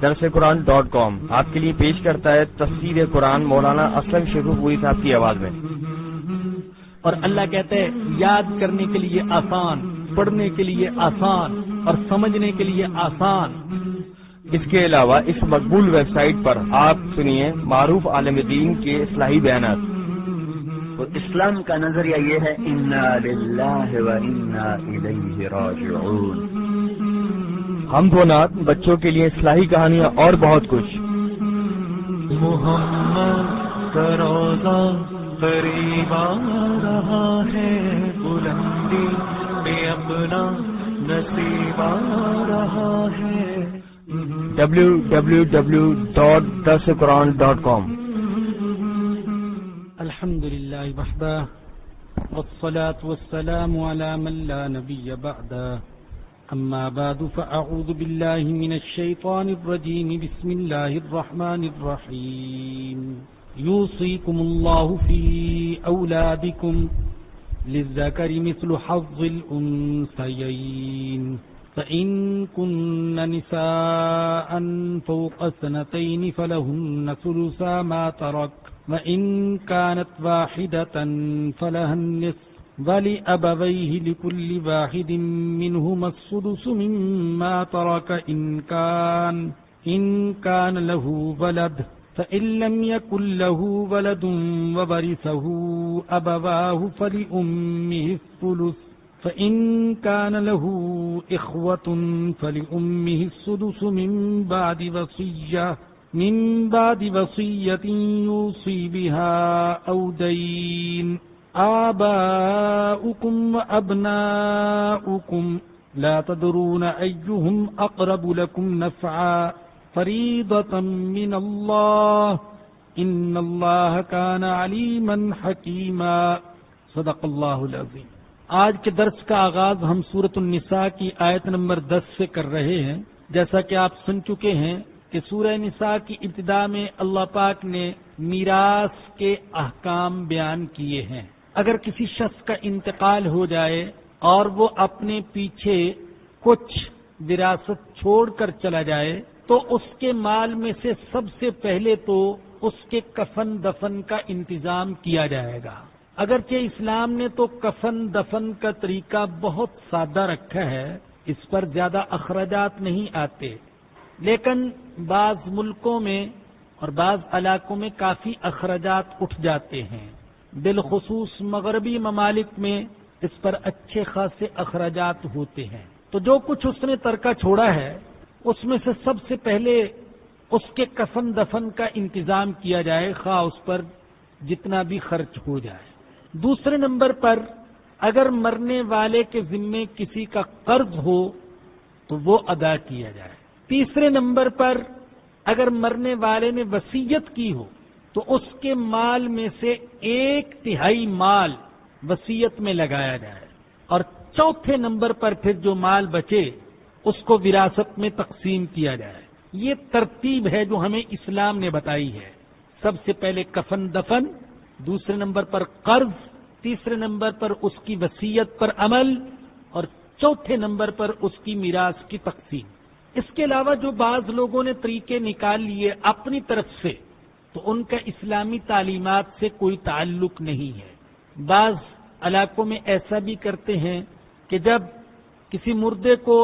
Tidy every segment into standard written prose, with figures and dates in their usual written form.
درسقرآن.com آپ کے لیے پیش کرتا ہے تفسیر قرآن مولانا اسلم شیخوپوری صاحب کی آواز میں۔ اور اللہ کہتے ہیں یاد کرنے کے لیے آسان، پڑھنے کے لیے آسان اور سمجھنے کے لیے آسان۔ اس کے علاوہ اس مقبول ویب سائٹ پر آپ سنیے معروف عالم دین کے اصلاحی بیانات۔ اور اسلام کا نظریہ یہ ہے انا للہ و انا الیہ راجعون۔ حمد و نعت، بچوں کے لیے اصلاحی کہانیاں اور بہت کچھ۔ محمد کا روضہ قریب آ رہا ہے، بلندی میں اپنا نصیب آ رہا ہے۔ www.درسقرآن.com۔ الحمد للہ وحدہ والصلاة والسلام على من لا نبی بعدہ، اما بعد فاعوذ باللہ من الشیطان الرجیم، بسم اللہ الرحمن الرحیم۔ یوصیکم اللہ فی اولادکم للذکر مثل حظ الانثیین، فإن كن نساء فوق اثنتين فلهن ثلثا ما ترك، وإن كانت واحدة فلها النصف، ولأبويه لكل واحد منهما السدس مما ترك إن كان له ولد، فإن لم يكن له ولد وورثه أبواه فلأمه الثلث، فإن كان له إخوة فلأمه السدس من بعد وصية يوصي بها أو دين۔ آباؤكم وأبناؤكم لا تدرون أيهم أقرب لكم نفعا، فريضة من الله، إن الله كان عليما حكيما۔ صدق اللہ العظیم۔ آج کے درس کا آغاز ہم سورۃ النساء کی آیت نمبر 10 سے کر رہے ہیں۔ جیسا کہ آپ سن چکے ہیں کہ سورہ نساء کی ابتدا میں اللہ پاک نے میراث کے احکام بیان کیے ہیں۔ اگر کسی شخص کا انتقال ہو جائے اور وہ اپنے پیچھے کچھ وراثت چھوڑ کر چلا جائے تو اس کے مال میں سے سب سے پہلے تو اس کے کفن دفن کا انتظام کیا جائے گا۔ اگرچہ اسلام نے تو کفن دفن کا طریقہ بہت سادہ رکھا ہے، اس پر زیادہ اخراجات نہیں آتے، لیکن بعض ملکوں میں اور بعض علاقوں میں کافی اخراجات اٹھ جاتے ہیں، بالخصوص مغربی ممالک میں اس پر اچھے خاصے اخراجات ہوتے ہیں۔ تو جو کچھ اس نے ترکہ چھوڑا ہے اس میں سے سب سے پہلے اس کے کفن دفن کا انتظام کیا جائے، خواہ اس پر جتنا بھی خرچ ہو جائے۔ دوسرے نمبر پر اگر مرنے والے کے ذمے کسی کا قرض ہو تو وہ ادا کیا جائے۔ تیسرے نمبر پر اگر مرنے والے نے وصیت کی ہو تو اس کے مال میں سے 1/3 مال وصیت میں لگایا جائے، اور چوتھے نمبر پر پھر جو مال بچے اس کو وراثت میں تقسیم کیا جائے۔ یہ ترتیب ہے جو ہمیں اسلام نے بتائی ہے۔ سب سے پہلے کفن دفن، دوسرے نمبر پر قرض، تیسرے نمبر پر اس کی وصیت پر عمل، اور چوتھے نمبر پر اس کی میراث کی تقسیم۔ اس کے علاوہ جو بعض لوگوں نے طریقے نکال لیے اپنی طرف سے تو ان کا اسلامی تعلیمات سے کوئی تعلق نہیں ہے۔ بعض علاقوں میں ایسا بھی کرتے ہیں کہ جب کسی مردے کو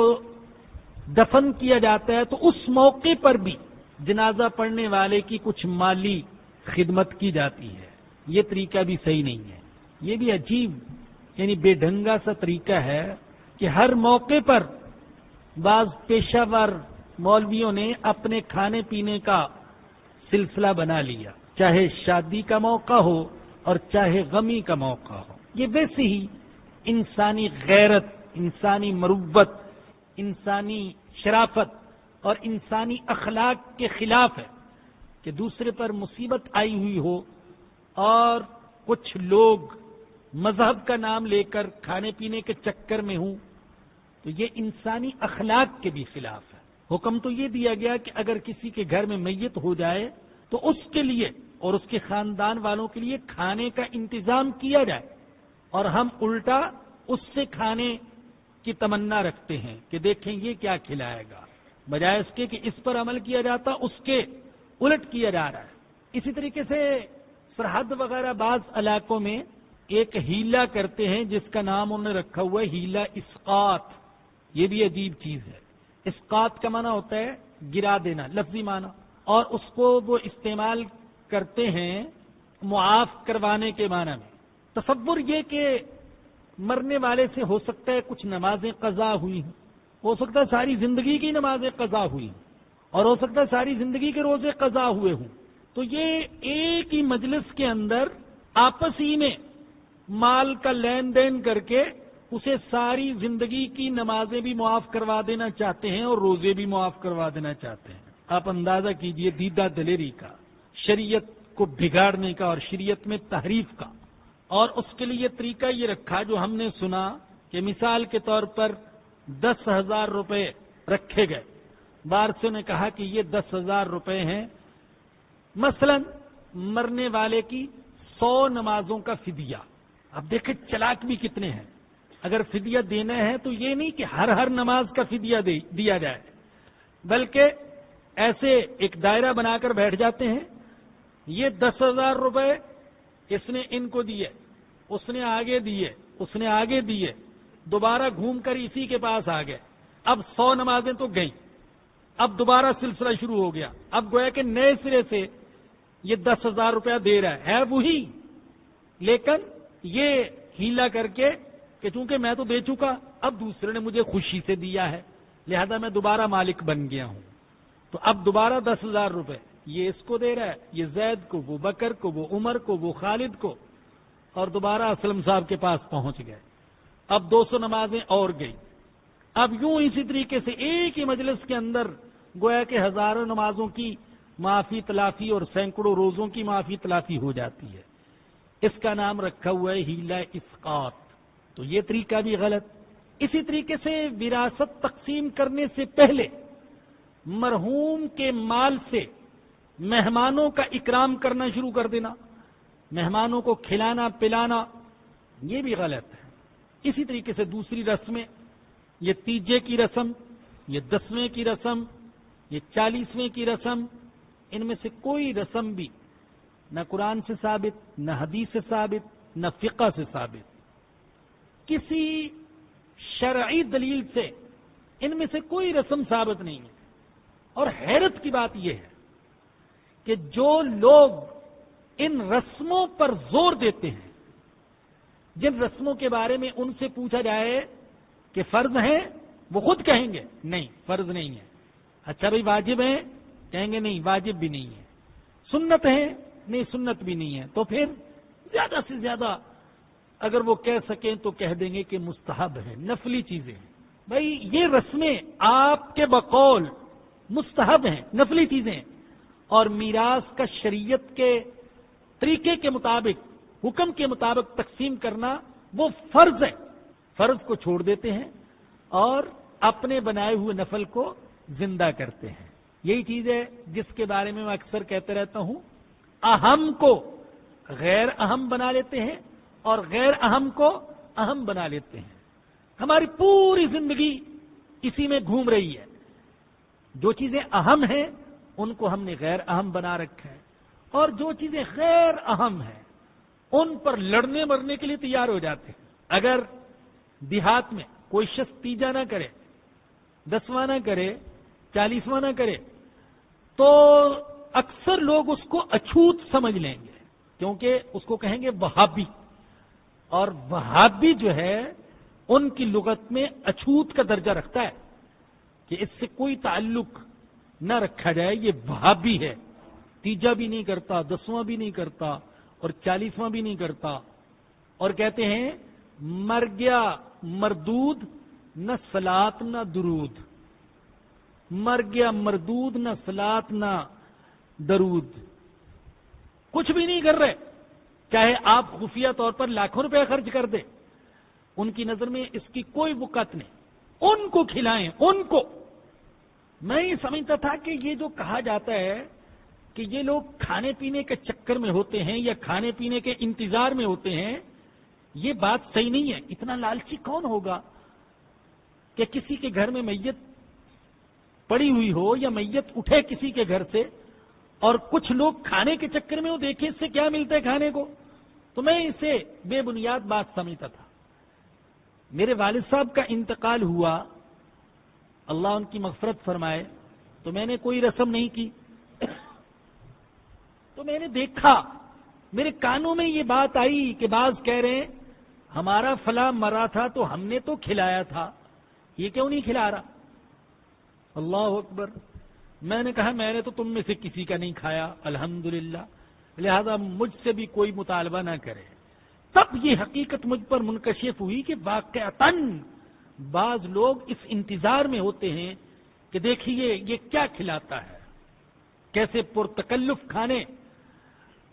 دفن کیا جاتا ہے تو اس موقع پر بھی جنازہ پڑھنے والے کی کچھ مالی خدمت کی جاتی ہے۔ یہ طریقہ بھی صحیح نہیں ہے، یہ بھی عجیب یعنی بے ڈھنگا سا طریقہ ہے کہ ہر موقع پر بعض پیشہ ور مولویوں نے اپنے کھانے پینے کا سلسلہ بنا لیا، چاہے شادی کا موقع ہو اور چاہے غمی کا موقع ہو۔ یہ ویسے ہی انسانی غیرت، انسانی مروت، انسانی شرافت اور انسانی اخلاق کے خلاف ہے کہ دوسرے پر مصیبت آئی ہوئی ہو اور کچھ لوگ مذہب کا نام لے کر کھانے پینے کے چکر میں ہوں، تو یہ انسانی اخلاق کے بھی خلاف ہے۔ حکم تو یہ دیا گیا کہ اگر کسی کے گھر میں میت ہو جائے تو اس کے لیے اور اس کے خاندان والوں کے لیے کھانے کا انتظام کیا جائے، اور ہم الٹا اس سے کھانے کی تمنا رکھتے ہیں کہ دیکھیں یہ کیا کھلائے گا، بجائے اس کے کہ اس پر عمل کیا جاتا اس کے الٹ کیا جا رہا ہے۔ اسی طریقے سے سرحد وغیرہ بعض علاقوں میں ایک ہیلا کرتے ہیں جس کا نام انہوں نے رکھا ہوا ہے ہیلا اسقاط۔ یہ بھی عجیب چیز ہے۔ اسقاط کا معنی ہوتا ہے گرا دینا، لفظی معنی، اور اس کو وہ استعمال کرتے ہیں معاف کروانے کے معنی میں۔ تصور یہ کہ مرنے والے سے ہو سکتا ہے کچھ نمازیں قضا ہوئی ہیں، ہو سکتا ہے ساری زندگی کی نمازیں قضا ہوئی ہیں، اور ہو سکتا ہے ساری زندگی کے روزے قضا ہوئے ہوں، تو یہ ایک ہی مجلس کے اندر آپس ہی میں مال کا لین دین کر کے اسے ساری زندگی کی نمازیں بھی معاف کروا دینا چاہتے ہیں اور روزے بھی معاف کروا دینا چاہتے ہیں۔ آپ اندازہ کیجئے دیدہ دلیری کا، شریعت کو بگاڑنے کا اور شریعت میں تحریف کا۔ اور اس کے لیے طریقہ یہ رکھا جو ہم نے سنا کہ مثال کے طور پر 10,000 روپے رکھے گئے، بارسوں نے کہا کہ یہ 10,000 روپے ہیں، مثلا مرنے والے کی 100 نمازوں کا فدیہ۔ اب دیکھیں چلاک بھی کتنے ہیں، اگر فدیہ دینا ہے تو یہ نہیں کہ ہر نماز کا فدیہ دیا جائے، بلکہ ایسے ایک دائرہ بنا کر بیٹھ جاتے ہیں، یہ 10,000 روپے اس نے ان کو دیے، اس نے آگے دیے، اس نے آگے دیے، دوبارہ گھوم کر اسی کے پاس آ گئے، اب 100 نمازیں تو گئیں، اب دوبارہ سلسلہ شروع ہو گیا، اب گویا کہ نئے سرے سے یہ 10,000 روپیہ دے رہا ہے وہی، لیکن یہ ہیلا کر کے کہ چونکہ میں تو دے چکا، اب دوسرے نے مجھے خوشی سے دیا ہے لہذا میں دوبارہ مالک بن گیا ہوں، تو اب دوبارہ 10,000 روپے یہ اس کو دے رہا ہے، یہ زید کو، وہ بکر کو، وہ عمر کو، وہ خالد کو، اور دوبارہ اسلم صاحب کے پاس پہنچ گئے، اب 200 نمازیں اور گئی، اب یوں اسی طریقے سے ایک ہی مجلس کے اندر گویا کہ ہزاروں نمازوں کی معافی تلافی اور سینکڑوں روزوں کی معافی تلافی ہو جاتی ہے۔ اس کا نام رکھا ہوا ہے ہیلا اسقاط۔ تو یہ طریقہ بھی غلط۔ اسی طریقے سے وراثت تقسیم کرنے سے پہلے مرحوم کے مال سے مہمانوں کا اکرام کرنا شروع کر دینا، مہمانوں کو کھلانا پلانا، یہ بھی غلط ہے۔ اسی طریقے سے دوسری رسمیں، یہ تیجے کی رسم، یہ 10ویں کی رسم، یہ 40ویں کی رسم، ان میں سے کوئی رسم بھی نہ قرآن سے ثابت، نہ حدیث سے ثابت، نہ فقہ سے ثابت، کسی شرعی دلیل سے ان میں سے کوئی رسم ثابت نہیں ہے۔ اور حیرت کی بات یہ ہے کہ جو لوگ ان رسموں پر زور دیتے ہیں، جن رسموں کے بارے میں ان سے پوچھا جائے کہ فرض ہیں، وہ خود کہیں گے نہیں فرض نہیں ہے۔ اچھا بھائی واجب ہیں، کہیں گے نہیں واجب بھی نہیں ہے۔ سنت ہے، نہیں سنت بھی نہیں ہے۔ تو پھر زیادہ سے زیادہ اگر وہ کہہ سکیں تو کہہ دیں گے کہ مستحب ہے، نفلی چیزیں ہیں۔ بھائی یہ رسمیں آپ کے بقول مستحب ہیں، نفلی چیزیں ہیں، اور میراث کا شریعت کے طریقے کے مطابق، حکم کے مطابق تقسیم کرنا وہ فرض ہے۔ فرض کو چھوڑ دیتے ہیں اور اپنے بنائے ہوئے نفل کو زندہ کرتے ہیں۔ یہی چیز ہے جس کے بارے میں اکثر کہتے رہتا ہوں، اہم کو غیر اہم بنا لیتے ہیں اور غیر اہم کو اہم بنا لیتے ہیں۔ ہماری پوری زندگی اسی میں گھوم رہی ہے، جو چیزیں اہم ہیں ان کو ہم نے غیر اہم بنا رکھا ہے، اور جو چیزیں غیر اہم ہیں ان پر لڑنے مرنے کے لیے تیار ہو جاتے ہیں۔ اگر دیہات میں کوئی شخص تیجا نہ کرے، 10واں نہ کرے، 40واں نہ کرے، تو اکثر لوگ اس کو اچھوت سمجھ لیں گے، کیونکہ اس کو کہیں گے وہابی، اور وہابی جو ہے ان کی لغت میں اچھوت کا درجہ رکھتا ہے کہ اس سے کوئی تعلق نہ رکھا جائے، یہ وہابی ہے، تیجا بھی نہیں کرتا، 10واں بھی نہیں کرتا اور 40واں بھی نہیں کرتا، اور کہتے ہیں مر گیا مردود، نہ صلات نہ درود، مر گیا مردود، نہ صلات نہ درود، کچھ بھی نہیں کر رہے، چاہے آپ خفیہ طور پر لاکھوں روپے خرچ کر دیں، ان کی نظر میں اس کی کوئی وقت نہیں، ان کو کھلائیں ان کو۔ میں یہ سمجھتا تھا کہ یہ جو کہا جاتا ہے کہ یہ لوگ کھانے پینے کے چکر میں ہوتے ہیں یا کھانے پینے کے انتظار میں ہوتے ہیں، یہ بات صحیح نہیں ہے۔ اتنا لالچی کون ہوگا کہ کسی کے گھر میں میت پڑی ہوئی ہو یا میت اٹھے کسی کے گھر سے اور کچھ لوگ کھانے کے چکر میں وہ دیکھیں اس سے کیا ملتا ہے کھانے کو، تو میں اسے بے بنیاد بات سمجھتا تھا۔ میرے والد صاحب کا انتقال ہوا، اللہ ان کی مغفرت فرمائے، تو میں نے کوئی رسم نہیں کی، تو میں نے دیکھا، میرے کانوں میں یہ بات آئی کہ بعض کہہ رہے ہیں ہمارا فلاں مرا تھا تو ہم نے تو کھلایا تھا، یہ کیوں نہیں کھلا رہا؟ اللہ اکبر۔ میں نے کہا میں نے تو تم میں سے کسی کا نہیں کھایا الحمدللہ، لہذا مجھ سے بھی کوئی مطالبہ نہ کرے۔ تب یہ حقیقت مجھ پر منکشف ہوئی کہ واقعتاً بعض لوگ اس انتظار میں ہوتے ہیں کہ دیکھیے یہ کیا کھلاتا ہے، کیسے پرتکلف کھانے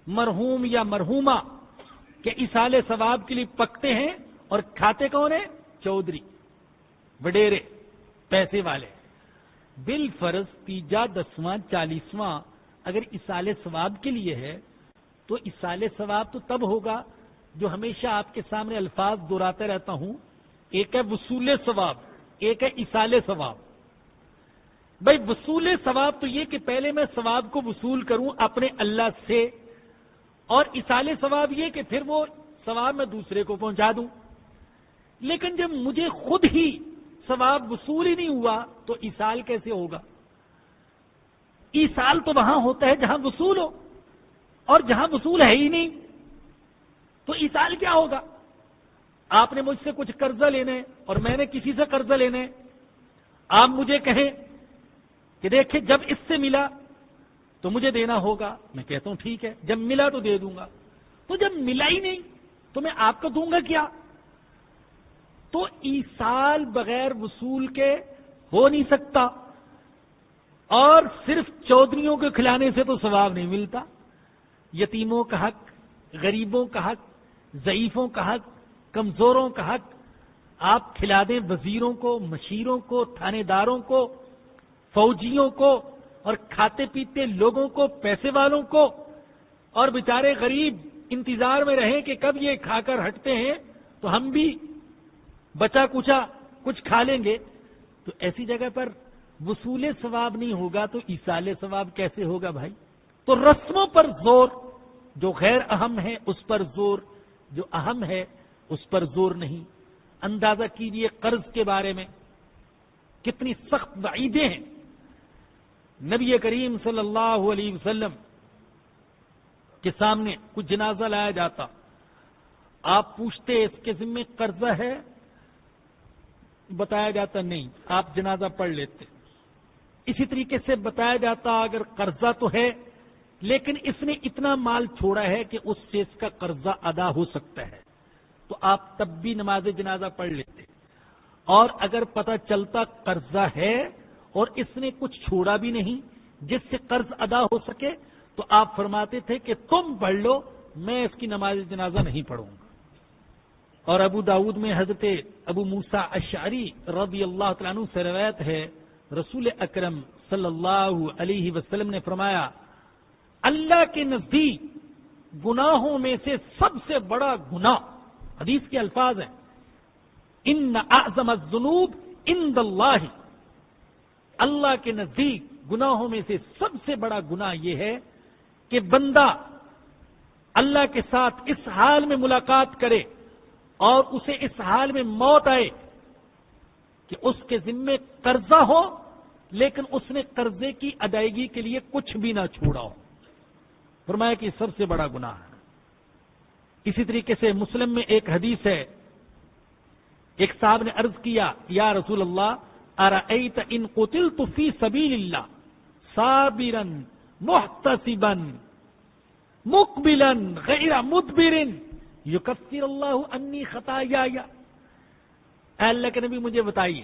مرحوم یا مرحومہ کے ایصال ثواب کے لیے پکتے ہیں، اور کھاتے کون ہیں؟ چودھری، وڈیرے، پیسے والے۔ بالفرض تیجا، 10واں، 40واں اگر ایصال ثواب کے لیے ہے تو ایصال ثواب تو تب ہوگا جو ہمیشہ آپ کے سامنے الفاظ دہراتا رہتا ہوں، ایک ہے وصول ثواب، ایک ہے ایصال ثواب۔ بھائی وصول ثواب تو یہ کہ پہلے میں ثواب کو وصول کروں اپنے اللہ سے، اور ایصال ثواب یہ کہ پھر وہ ثواب میں دوسرے کو پہنچا دوں۔ لیکن جب مجھے خود ہی ثواب وصول ہی نہیں ہوا تو ایصال کیسے ہوگا؟ ایصال تو وہاں ہوتا ہے جہاں وصول ہو، اور جہاں وصول ہے ہی نہیں تو ایصال کیا ہوگا؟ آپ نے مجھ سے کچھ قرضہ لینا ہے اور میں نے کسی سے قرضہ لینا ہے، آپ مجھے کہیں کہ دیکھیں جب اس سے ملا تو مجھے دینا ہوگا، میں کہتا ہوں ٹھیک ہے، جب ملا تو دے دوں گا، تو جب ملا ہی نہیں تو میں آپ کو دوں گا کیا؟ تو ایصال بغیر وصول کے ہو نہیں سکتا، اور صرف چودھریوں کو کھلانے سے تو ثواب نہیں ملتا۔ یتیموں کا حق، غریبوں کا حق، ضعیفوں کا حق، کمزوروں کا حق آپ کھلا دیں، وزیروں کو، مشیروں کو، تھانے داروں کو، فوجیوں کو، اور کھاتے پیتے لوگوں کو، پیسے والوں کو، اور بیچارے غریب انتظار میں رہیں کہ کب یہ کھا کر ہٹتے ہیں تو ہم بھی بچا کچا کچھ کھا لیں گے، تو ایسی جگہ پر وصول ثواب نہیں ہوگا تو ایصال ثواب کیسے ہوگا بھائی؟ تو رسموں پر زور، جو غیر اہم ہے اس پر زور، جو اہم ہے اس پر زور نہیں۔ اندازہ کیجئے قرض کے بارے میں کتنی سخت وعیدیں ہیں۔ نبی کریم صلی اللہ علیہ وسلم کے سامنے کچھ جنازہ لایا جاتا، آپ پوچھتے اس کے ذمے قرضہ ہے؟ بتایا جاتا نہیں، آپ جنازہ پڑھ لیتے۔ اسی طریقے سے بتایا جاتا اگر قرضہ تو ہے لیکن اس نے اتنا مال چھوڑا ہے کہ اس سے اس کا قرضہ ادا ہو سکتا ہے، تو آپ تب بھی نماز جنازہ پڑھ لیتے۔ اور اگر پتہ چلتا قرضہ ہے اور اس نے کچھ چھوڑا بھی نہیں جس سے قرض ادا ہو سکے تو آپ فرماتے تھے کہ تم پڑھ لو، میں اس کی نماز جنازہ نہیں پڑھوں گا۔ اور ابو داؤد میں حضرت ابو موسیٰ اشعری رضی اللہ تعالیٰ عنہ سے روایت ہے، رسول اکرم صلی اللہ علیہ وسلم نے فرمایا اللہ کے نزدیک گناہوں میں سے سب سے بڑا گناہ، حدیث کے الفاظ ہیں، ان اعظم الذنوب عند اللہ، اللہ کے نزدیک گناہوں میں سے سب سے بڑا گناہ یہ ہے کہ بندہ اللہ کے ساتھ اس حال میں ملاقات کرے اور اسے اس حال میں موت آئے کہ اس کے ذمے قرضہ ہو لیکن اس نے قرضے کی ادائیگی کے لیے کچھ بھی نہ چھوڑا ہو۔ فرمایا کہ یہ سب سے بڑا گناہ ہے۔ اسی طریقے سے مسلم میں ایک حدیث ہے، ایک صاحب نے عرض کیا یا رسول اللہ ارأیت ان قتلت فی سبیل اللہ صابرا محتسبا مقبلا غیر مدبر یکفر اللہ انی خطایایا، اے اللہ کے نبی مجھے بتائیے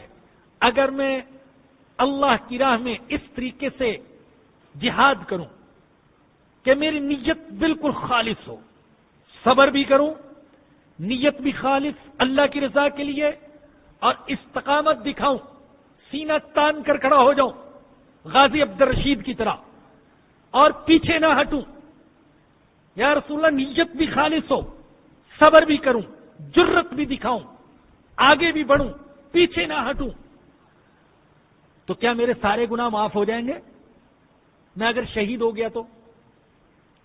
اگر میں اللہ کی راہ میں اس طریقے سے جہاد کروں کہ میری نیت بالکل خالص ہو، صبر بھی کروں، نیت بھی خالص اللہ کی رضا کے لیے، اور استقامت دکھاؤں، سینہ تان کر کھڑا ہو جاؤں غازی عبد الرشید کی طرح اور پیچھے نہ ہٹوں، یا رسول اللہ نیت بھی خالص ہو، صبر بھی کروں، جرت بھی دکھاؤں، آگے بھی بڑھوں، پیچھے نہ ہٹوں، تو کیا میرے سارے گناہ معاف ہو جائیں گے؟ میں اگر شہید ہو گیا تو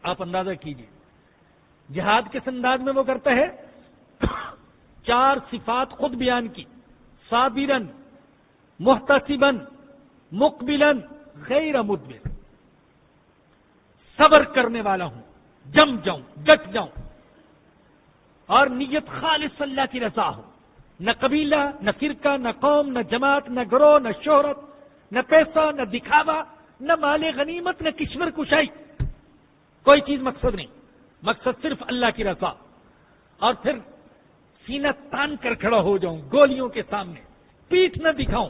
آپ اندازہ کیجیے جہاد کس انداز میں وہ کرتا ہے. 4 صفات خود بیان کی، صابرن، محتسبن، مقبلن، غیر مدبر. صبر کرنے والا ہوں، جم جاؤں، ڈٹ جاؤں، اور نیت خالص اللہ کی رضا ہو. نہ قبیلہ، نہ فرقہ، نہ قوم، نہ جماعت، نہ گروہ، نہ شہرت، نہ پیسہ، نہ دکھاوا، نہ مال غنیمت، نہ کشور کشائی. کوئی چیز مقصد نہیں، مقصد صرف اللہ کی رضا. اور پھر سینہ تان کر کھڑا ہو جاؤں گولیوں کے سامنے، پیٹھ نہ دکھاؤں،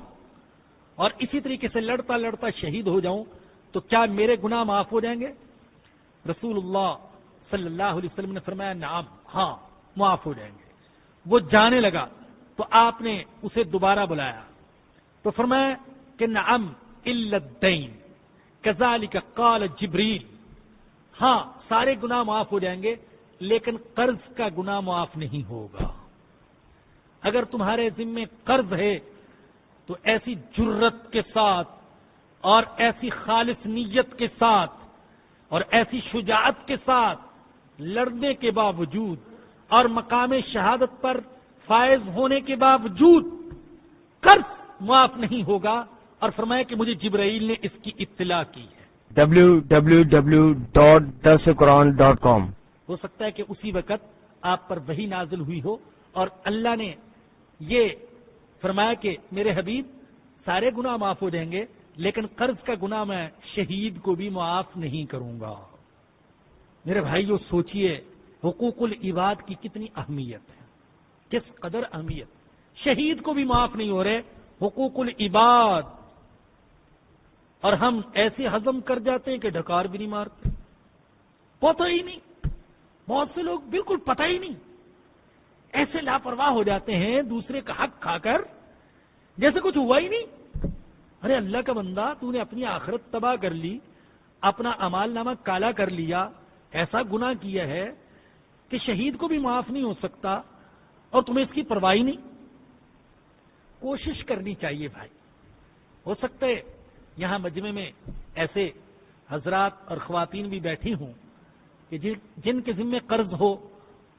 اور اسی طریقے سے لڑتا لڑتا شہید ہو جاؤں. تو کیا میرے گناہ معاف ہو جائیں گے؟ رسول اللہ صلی اللہ علیہ وسلم نے فرمایا نعم، ہاں معاف ہو جائیں گے. وہ جانے لگا تو آپ نے اسے دوبارہ بلایا تو فرمایا کہ نعم الا الدین کذالک قال جبریل. ہاں سارے گناہ معاف ہو جائیں گے لیکن قرض کا گناہ معاف نہیں ہوگا. اگر تمہارے ذمے قرض ہے تو ایسی جرت کے ساتھ اور ایسی خالص نیت کے ساتھ اور ایسی شجاعت کے ساتھ لڑنے کے باوجود اور مقام شہادت پر فائز ہونے کے باوجود قرض معاف نہیں ہوگا. اور فرمایا کہ مجھے جبرائیل نے اس کی اطلاع کی ہے. www.darsulquran.com. ہو سکتا ہے کہ اسی وقت آپ پر وحی نازل ہوئی ہو اور اللہ نے یہ فرمایا کہ میرے حبیب سارے گناہ معاف ہو جائیں گے لیکن قرض کا گناہ میں شہید کو بھی معاف نہیں کروں گا. میرے بھائیو سوچئے حقوق العباد کی کتنی اہمیت ہے، کس قدر اہمیت. شہید کو بھی معاف نہیں ہو رہے حقوق العباد، اور ہم ایسے ہضم کر جاتے ہیں کہ ڈھکار بھی نہیں مارتے. پتہ ہی نہیں، بہت سے لوگ بالکل پتہ ہی نہیں، ایسے لاپرواہ ہو جاتے ہیں دوسرے کا حق کھا کر جیسے کچھ ہوا ہی نہیں. ارے اللہ کا بندہ، تو نے اپنی آخرت تباہ کر لی، اپنا اعمال نامہ کالا کر لیا، ایسا گناہ کیا ہے کہ شہید کو بھی معاف نہیں ہو سکتا اور تمہیں اس کی پرواہ نہیں. کوشش کرنی چاہیے بھائی. ہو سکتا ہے یہاں مجمع میں ایسے حضرات اور خواتین بھی بیٹھی ہوں کہ جن کے ذمے قرض ہو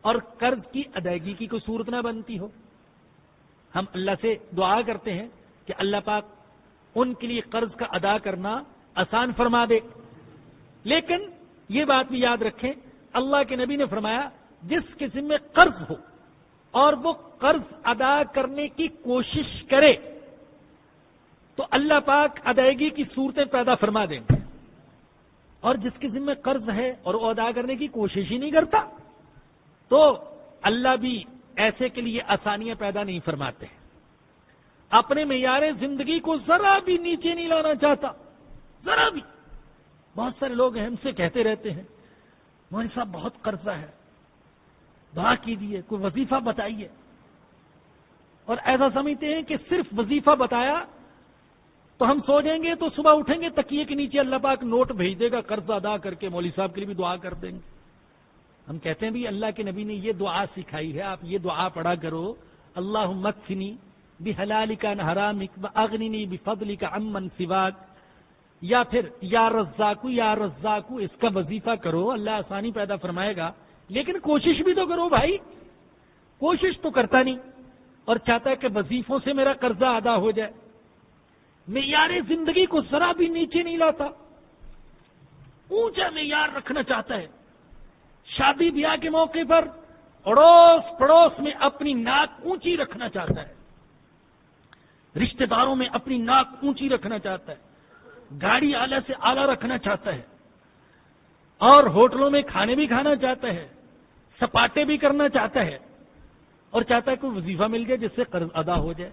اور قرض کی ادائیگی کی کوئی صورت نہ بنتی ہو. ہم اللہ سے دعا کرتے ہیں کہ اللہ پاک ان کے لیے قرض کا ادا کرنا آسان فرما دے. لیکن یہ بات بھی یاد رکھیں، اللہ کے نبی نے فرمایا جس کے ذمے قرض ہو اور وہ قرض ادا کرنے کی کوشش کرے تو اللہ پاک ادائیگی کی صورتیں پیدا فرما دیں گے، اور جس کے ذمے قرض ہے اور وہ ادا کرنے کی کوشش ہی نہیں کرتا تو اللہ بھی ایسے کے لیے آسانیاں پیدا نہیں فرماتے. اپنے معیار زندگی کو ذرا بھی نیچے نہیں لانا چاہتا، ذرا بھی. بہت سارے لوگ ہم سے کہتے رہتے ہیں مولوی صاحب بہت قرضہ ہے، دعا کیجیے، کوئی وظیفہ بتائیے. اور ایسا سمجھتے ہیں کہ صرف وظیفہ بتایا تو ہم سو جائیں گے تو صبح اٹھیں گے تکیے کے نیچے اللہ پاک نوٹ بھیج دے گا قرض ادا کر کے، مولوی صاحب کے لیے بھی دعا کر دیں گے. ہم کہتے ہیں بھی اللہ کے نبی نے یہ دعا سکھائی ہے، آپ یہ دعا پڑھا کرو، اللہم اکفنی بحلالک عن حرامک واغننی بفضلک عمن سواک، یا پھر یا رزاقو یا رزاقو. اس کا وظیفہ کرو، اللہ آسانی پیدا فرمائے گا. لیکن کوشش بھی تو کرو بھائی. کوشش تو کرتا نہیں اور چاہتا ہے کہ وظیفوں سے میرا قرضہ ادا ہو جائے. معیار زندگی کو ذرا بھی نیچے نہیں لاتا، اونچا معیار رکھنا چاہتا ہے. شادی بیاہ کے موقع پر اڑوس پڑوس میں اپنی ناک اونچی رکھنا چاہتا ہے، رشتہ داروں میں اپنی ناک اونچی رکھنا چاہتا ہے، گاڑی اعلیٰ سے اعلیٰ رکھنا چاہتا ہے، اور ہوٹلوں میں کھانے بھی کھانا چاہتا ہے، سپاٹے بھی کرنا چاہتا ہے، اور چاہتا ہے کوئی وظیفہ مل جائے جس سے قرض ادا ہو جائے.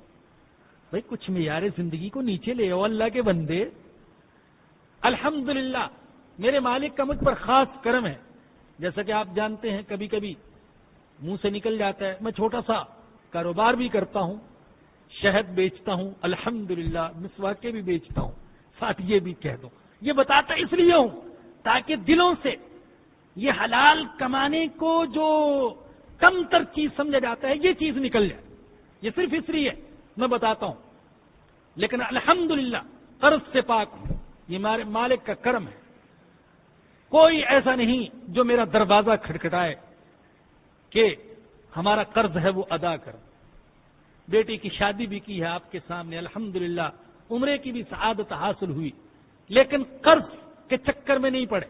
بھائی کچھ معیار زندگی کو نیچے لے آؤ اللہ کے بندے. الحمدللہ میرے مالک کا مجھ پر خاص کرم ہے. جیسا کہ آپ جانتے ہیں کبھی کبھی منہ سے نکل جاتا ہے، میں چھوٹا سا کاروبار بھی کرتا ہوں، شہد بیچتا ہوں، الحمدللہ مسواکیں بھی بیچتا ہوں. ساتھ یہ بھی کہہ دوں، یہ بتاتا اس لیے ہوں تاکہ دلوں سے یہ حلال کمانے کو جو کم تر چیز سمجھا جاتا ہے یہ چیز نکل جائے. یہ صرف اس لیے میں بتاتا ہوں. لیکن الحمدللہ قرض سے پاک ہوں، یہ مالک کا کرم ہے۔ کوئی ایسا نہیں جو میرا دروازہ کھٹکھٹائے کہ ہمارا قرض ہے وہ ادا کر۔ بیٹی کی شادی بھی کی ہے آپ کے سامنے، الحمدللہ عمرے کی بھی سعادت حاصل ہوئی، لیکن قرض کے چکر میں نہیں پڑے۔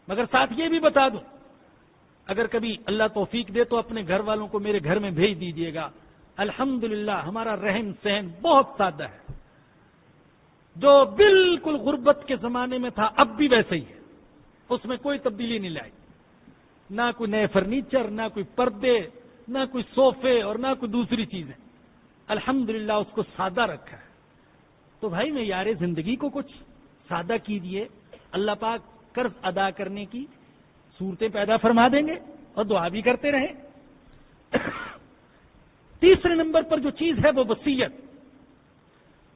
مگر ساتھ یہ بھی بتا دوں، اگر کبھی اللہ توفیق دے تو اپنے گھر والوں کو میرے گھر میں بھیج دیجیے گا۔ الحمدللہ ہمارا رہن سہن بہت سادہ ہے، جو بالکل غربت کے زمانے میں تھا اب بھی ویسے ہی ہے، اس میں کوئی تبدیلی نہیں لائی، نہ کوئی نئے فرنیچر، نہ کوئی پردے، نہ کوئی صوفے اور نہ کوئی دوسری چیزیں، الحمدللہ اس کو سادہ رکھا ہے۔ تو بھائی معیار زندگی کو کچھ سادہ کیجیے، اللہ پاک قرض ادا کرنے کی صورتیں پیدا فرما دیں گے، اور دعا بھی کرتے رہیں۔ تیسرے نمبر پر جو چیز ہے وہ وصیت۔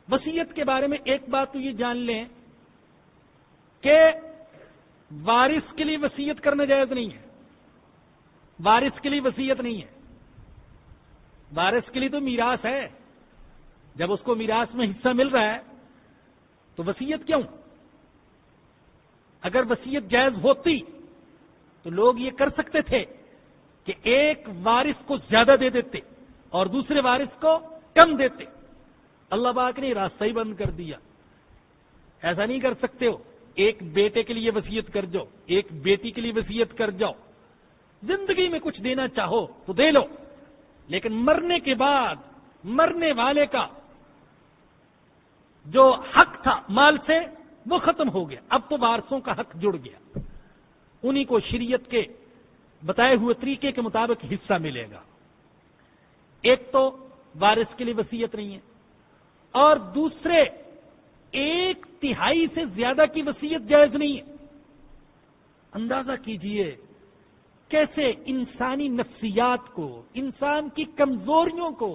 وصیت کے بارے میں ایک بات تو یہ جان لیں کہ وارث کے لیے وصیت کرنا جائز نہیں ہے، وارث کے لیے وصیت نہیں ہے۔ وارث کے لیے تو میراث ہے، جب اس کو میراث میں حصہ مل رہا ہے تو وصیت کیوں؟ اگر وصیت جائز ہوتی تو لوگ یہ کر سکتے تھے کہ ایک وارث کو زیادہ دے دیتے اور دوسرے وارث کو کم دیتے۔ اللہ پاک نے راستہ ہی بند کر دیا، ایسا نہیں کر سکتے ہو۔ ایک بیٹے کے لیے وصیت کر جاؤ، ایک بیٹی کے لیے وصیت کر جاؤ، زندگی میں کچھ دینا چاہو تو دے لو، لیکن مرنے کے بعد مرنے والے کا جو حق تھا مال سے وہ ختم ہو گیا، اب تو وارثوں کا حق جڑ گیا، انہی کو شریعت کے بتائے ہوئے طریقے کے مطابق حصہ ملے گا۔ ایک تو وارث کے لیے وصیت نہیں ہے، اور دوسرے 1/3 سے زیادہ کی وصیت جائز نہیں ہے۔ اندازہ کیجئے کیسے انسانی نفسیات کو، انسان کی کمزوریوں کو،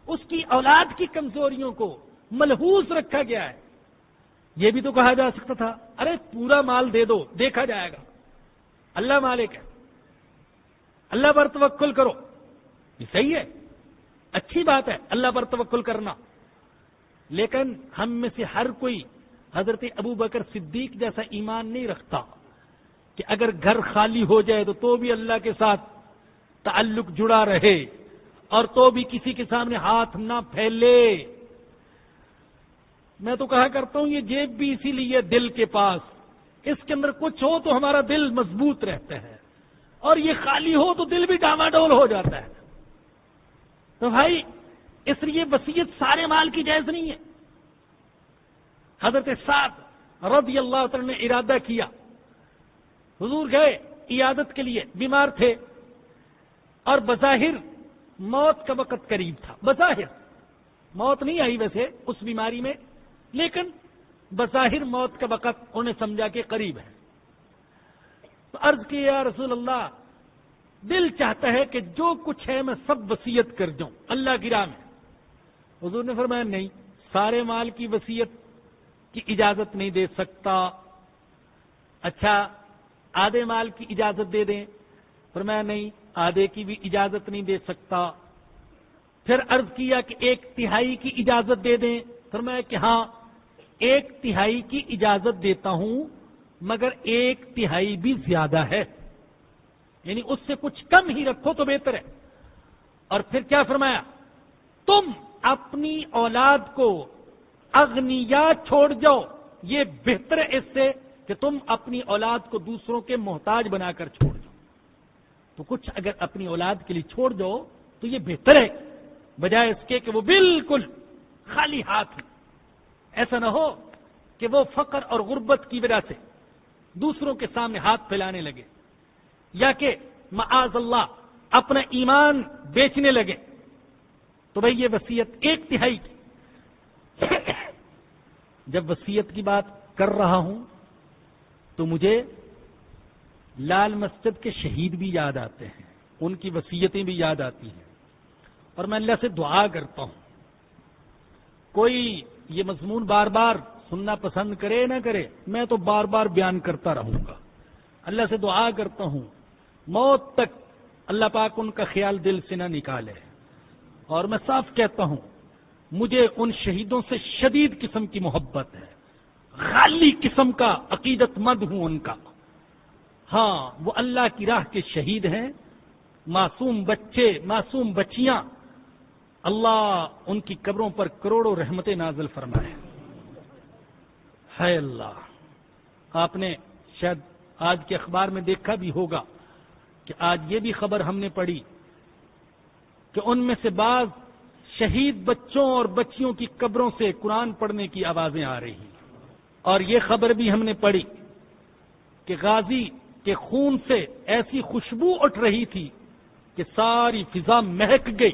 اس کی اولاد کی کمزوریوں کو ملحوظ رکھا گیا ہے۔ یہ بھی تو کہا جا سکتا تھا ارے پورا مال دے دو، دیکھا جائے گا، اللہ مالک ہے، اللہ پر توکل کرو۔ یہ صحیح ہے، اچھی بات ہے اللہ پر توکل کرنا، لیکن ہم میں سے ہر کوئی حضرت ابو بکر صدیق جیسا ایمان نہیں رکھتا کہ اگر گھر خالی ہو جائے تو بھی اللہ کے ساتھ تعلق جڑا رہے، اور تو بھی کسی کے سامنے ہاتھ نہ پھیلے۔ میں تو کہا کرتا ہوں یہ جیب بھی اسی لیے دل کے پاس، اس کے اندر کچھ ہو تو ہمارا دل مضبوط رہتا ہے، اور یہ خالی ہو تو دل بھی ڈاواڈول ہو جاتا ہے۔ تو بھائی اس لیے وصیت سارے مال کی جائز نہیں ہے۔ حضرت سعد رضی اللہ عنہ نے ارادہ کیا، حضور گئے عیادت کے لیے، بیمار تھے اور بظاہر موت کا وقت قریب تھا، بظاہر موت نہیں آئی ویسے اس بیماری میں، لیکن بظاہر موت کا وقت انہیں سمجھا کہ قریب ہے۔ تو عرض کی یا رسول اللہ دل چاہتا ہے کہ جو کچھ ہے میں سب وصیت کر جاؤں اللہ کی راہ میں۔ حضور نے فرمایا نہیں، سارے مال کی وصیت کی اجازت نہیں دے سکتا۔ اچھا آدھے مال کی اجازت دے دیں؟ فرمایا نہیں، آدھے کی بھی اجازت نہیں دے سکتا۔ پھر عرض کیا کہ 1/3 کی اجازت دے دیں؟ فرمایا کہ ہاں 1/3 کی اجازت دیتا ہوں، مگر 1/3 بھی زیادہ ہے، یعنی اس سے کچھ کم ہی رکھو تو بہتر ہے۔ اور پھر کیا فرمایا؟ تم اپنی اولاد کو اغنیا چھوڑ جاؤ، یہ بہتر ہے اس سے کہ تم اپنی اولاد کو دوسروں کے محتاج بنا کر چھوڑ جاؤ۔ تو کچھ اگر اپنی اولاد کے لیے چھوڑ جاؤ تو یہ بہتر ہے، بجائے اس کے کہ وہ بالکل خالی ہاتھ ہیں۔ ایسا نہ ہو کہ وہ فقر اور غربت کی وجہ سے دوسروں کے سامنے ہاتھ پھیلانے لگے، یا کہ معاذ اللہ اپنا ایمان بیچنے لگے۔ تو بھئی یہ وصیت 1/3 کی۔ جب وصیت کی بات کر رہا ہوں تو مجھے لال مسجد کے شہید بھی یاد آتے ہیں، ان کی وصیتیں بھی یاد آتی ہیں، اور میں اللہ سے دعا کرتا ہوں کوئی یہ مضمون بار بار سننا پسند کرے نہ کرے، میں تو بار بار بیان کرتا رہوں گا۔ اللہ سے دعا کرتا ہوں موت تک اللہ پاک ان کا خیال دل سے نہ نکالے، اور میں صاف کہتا ہوں مجھے ان شہیدوں سے شدید قسم کی محبت ہے، خالی قسم کا عقیدت مند ہوں ان کا۔ ہاں وہ اللہ کی راہ کے شہید ہیں، معصوم بچے، معصوم بچیاں، اللہ ان کی قبروں پر کروڑوں رحمتیں نازل فرمائے۔ ہے اللہ، آپ نے شاید آج کے اخبار میں دیکھا بھی ہوگا کہ آج یہ بھی خبر ہم نے پڑھی کہ ان میں سے بعض شہید بچوں اور بچیوں کی قبروں سے قرآن پڑھنے کی آوازیں آ رہی ہیں، اور یہ خبر بھی ہم نے پڑھی کہ غازی کے خون سے ایسی خوشبو اٹھ رہی تھی کہ ساری فضا مہک گئی۔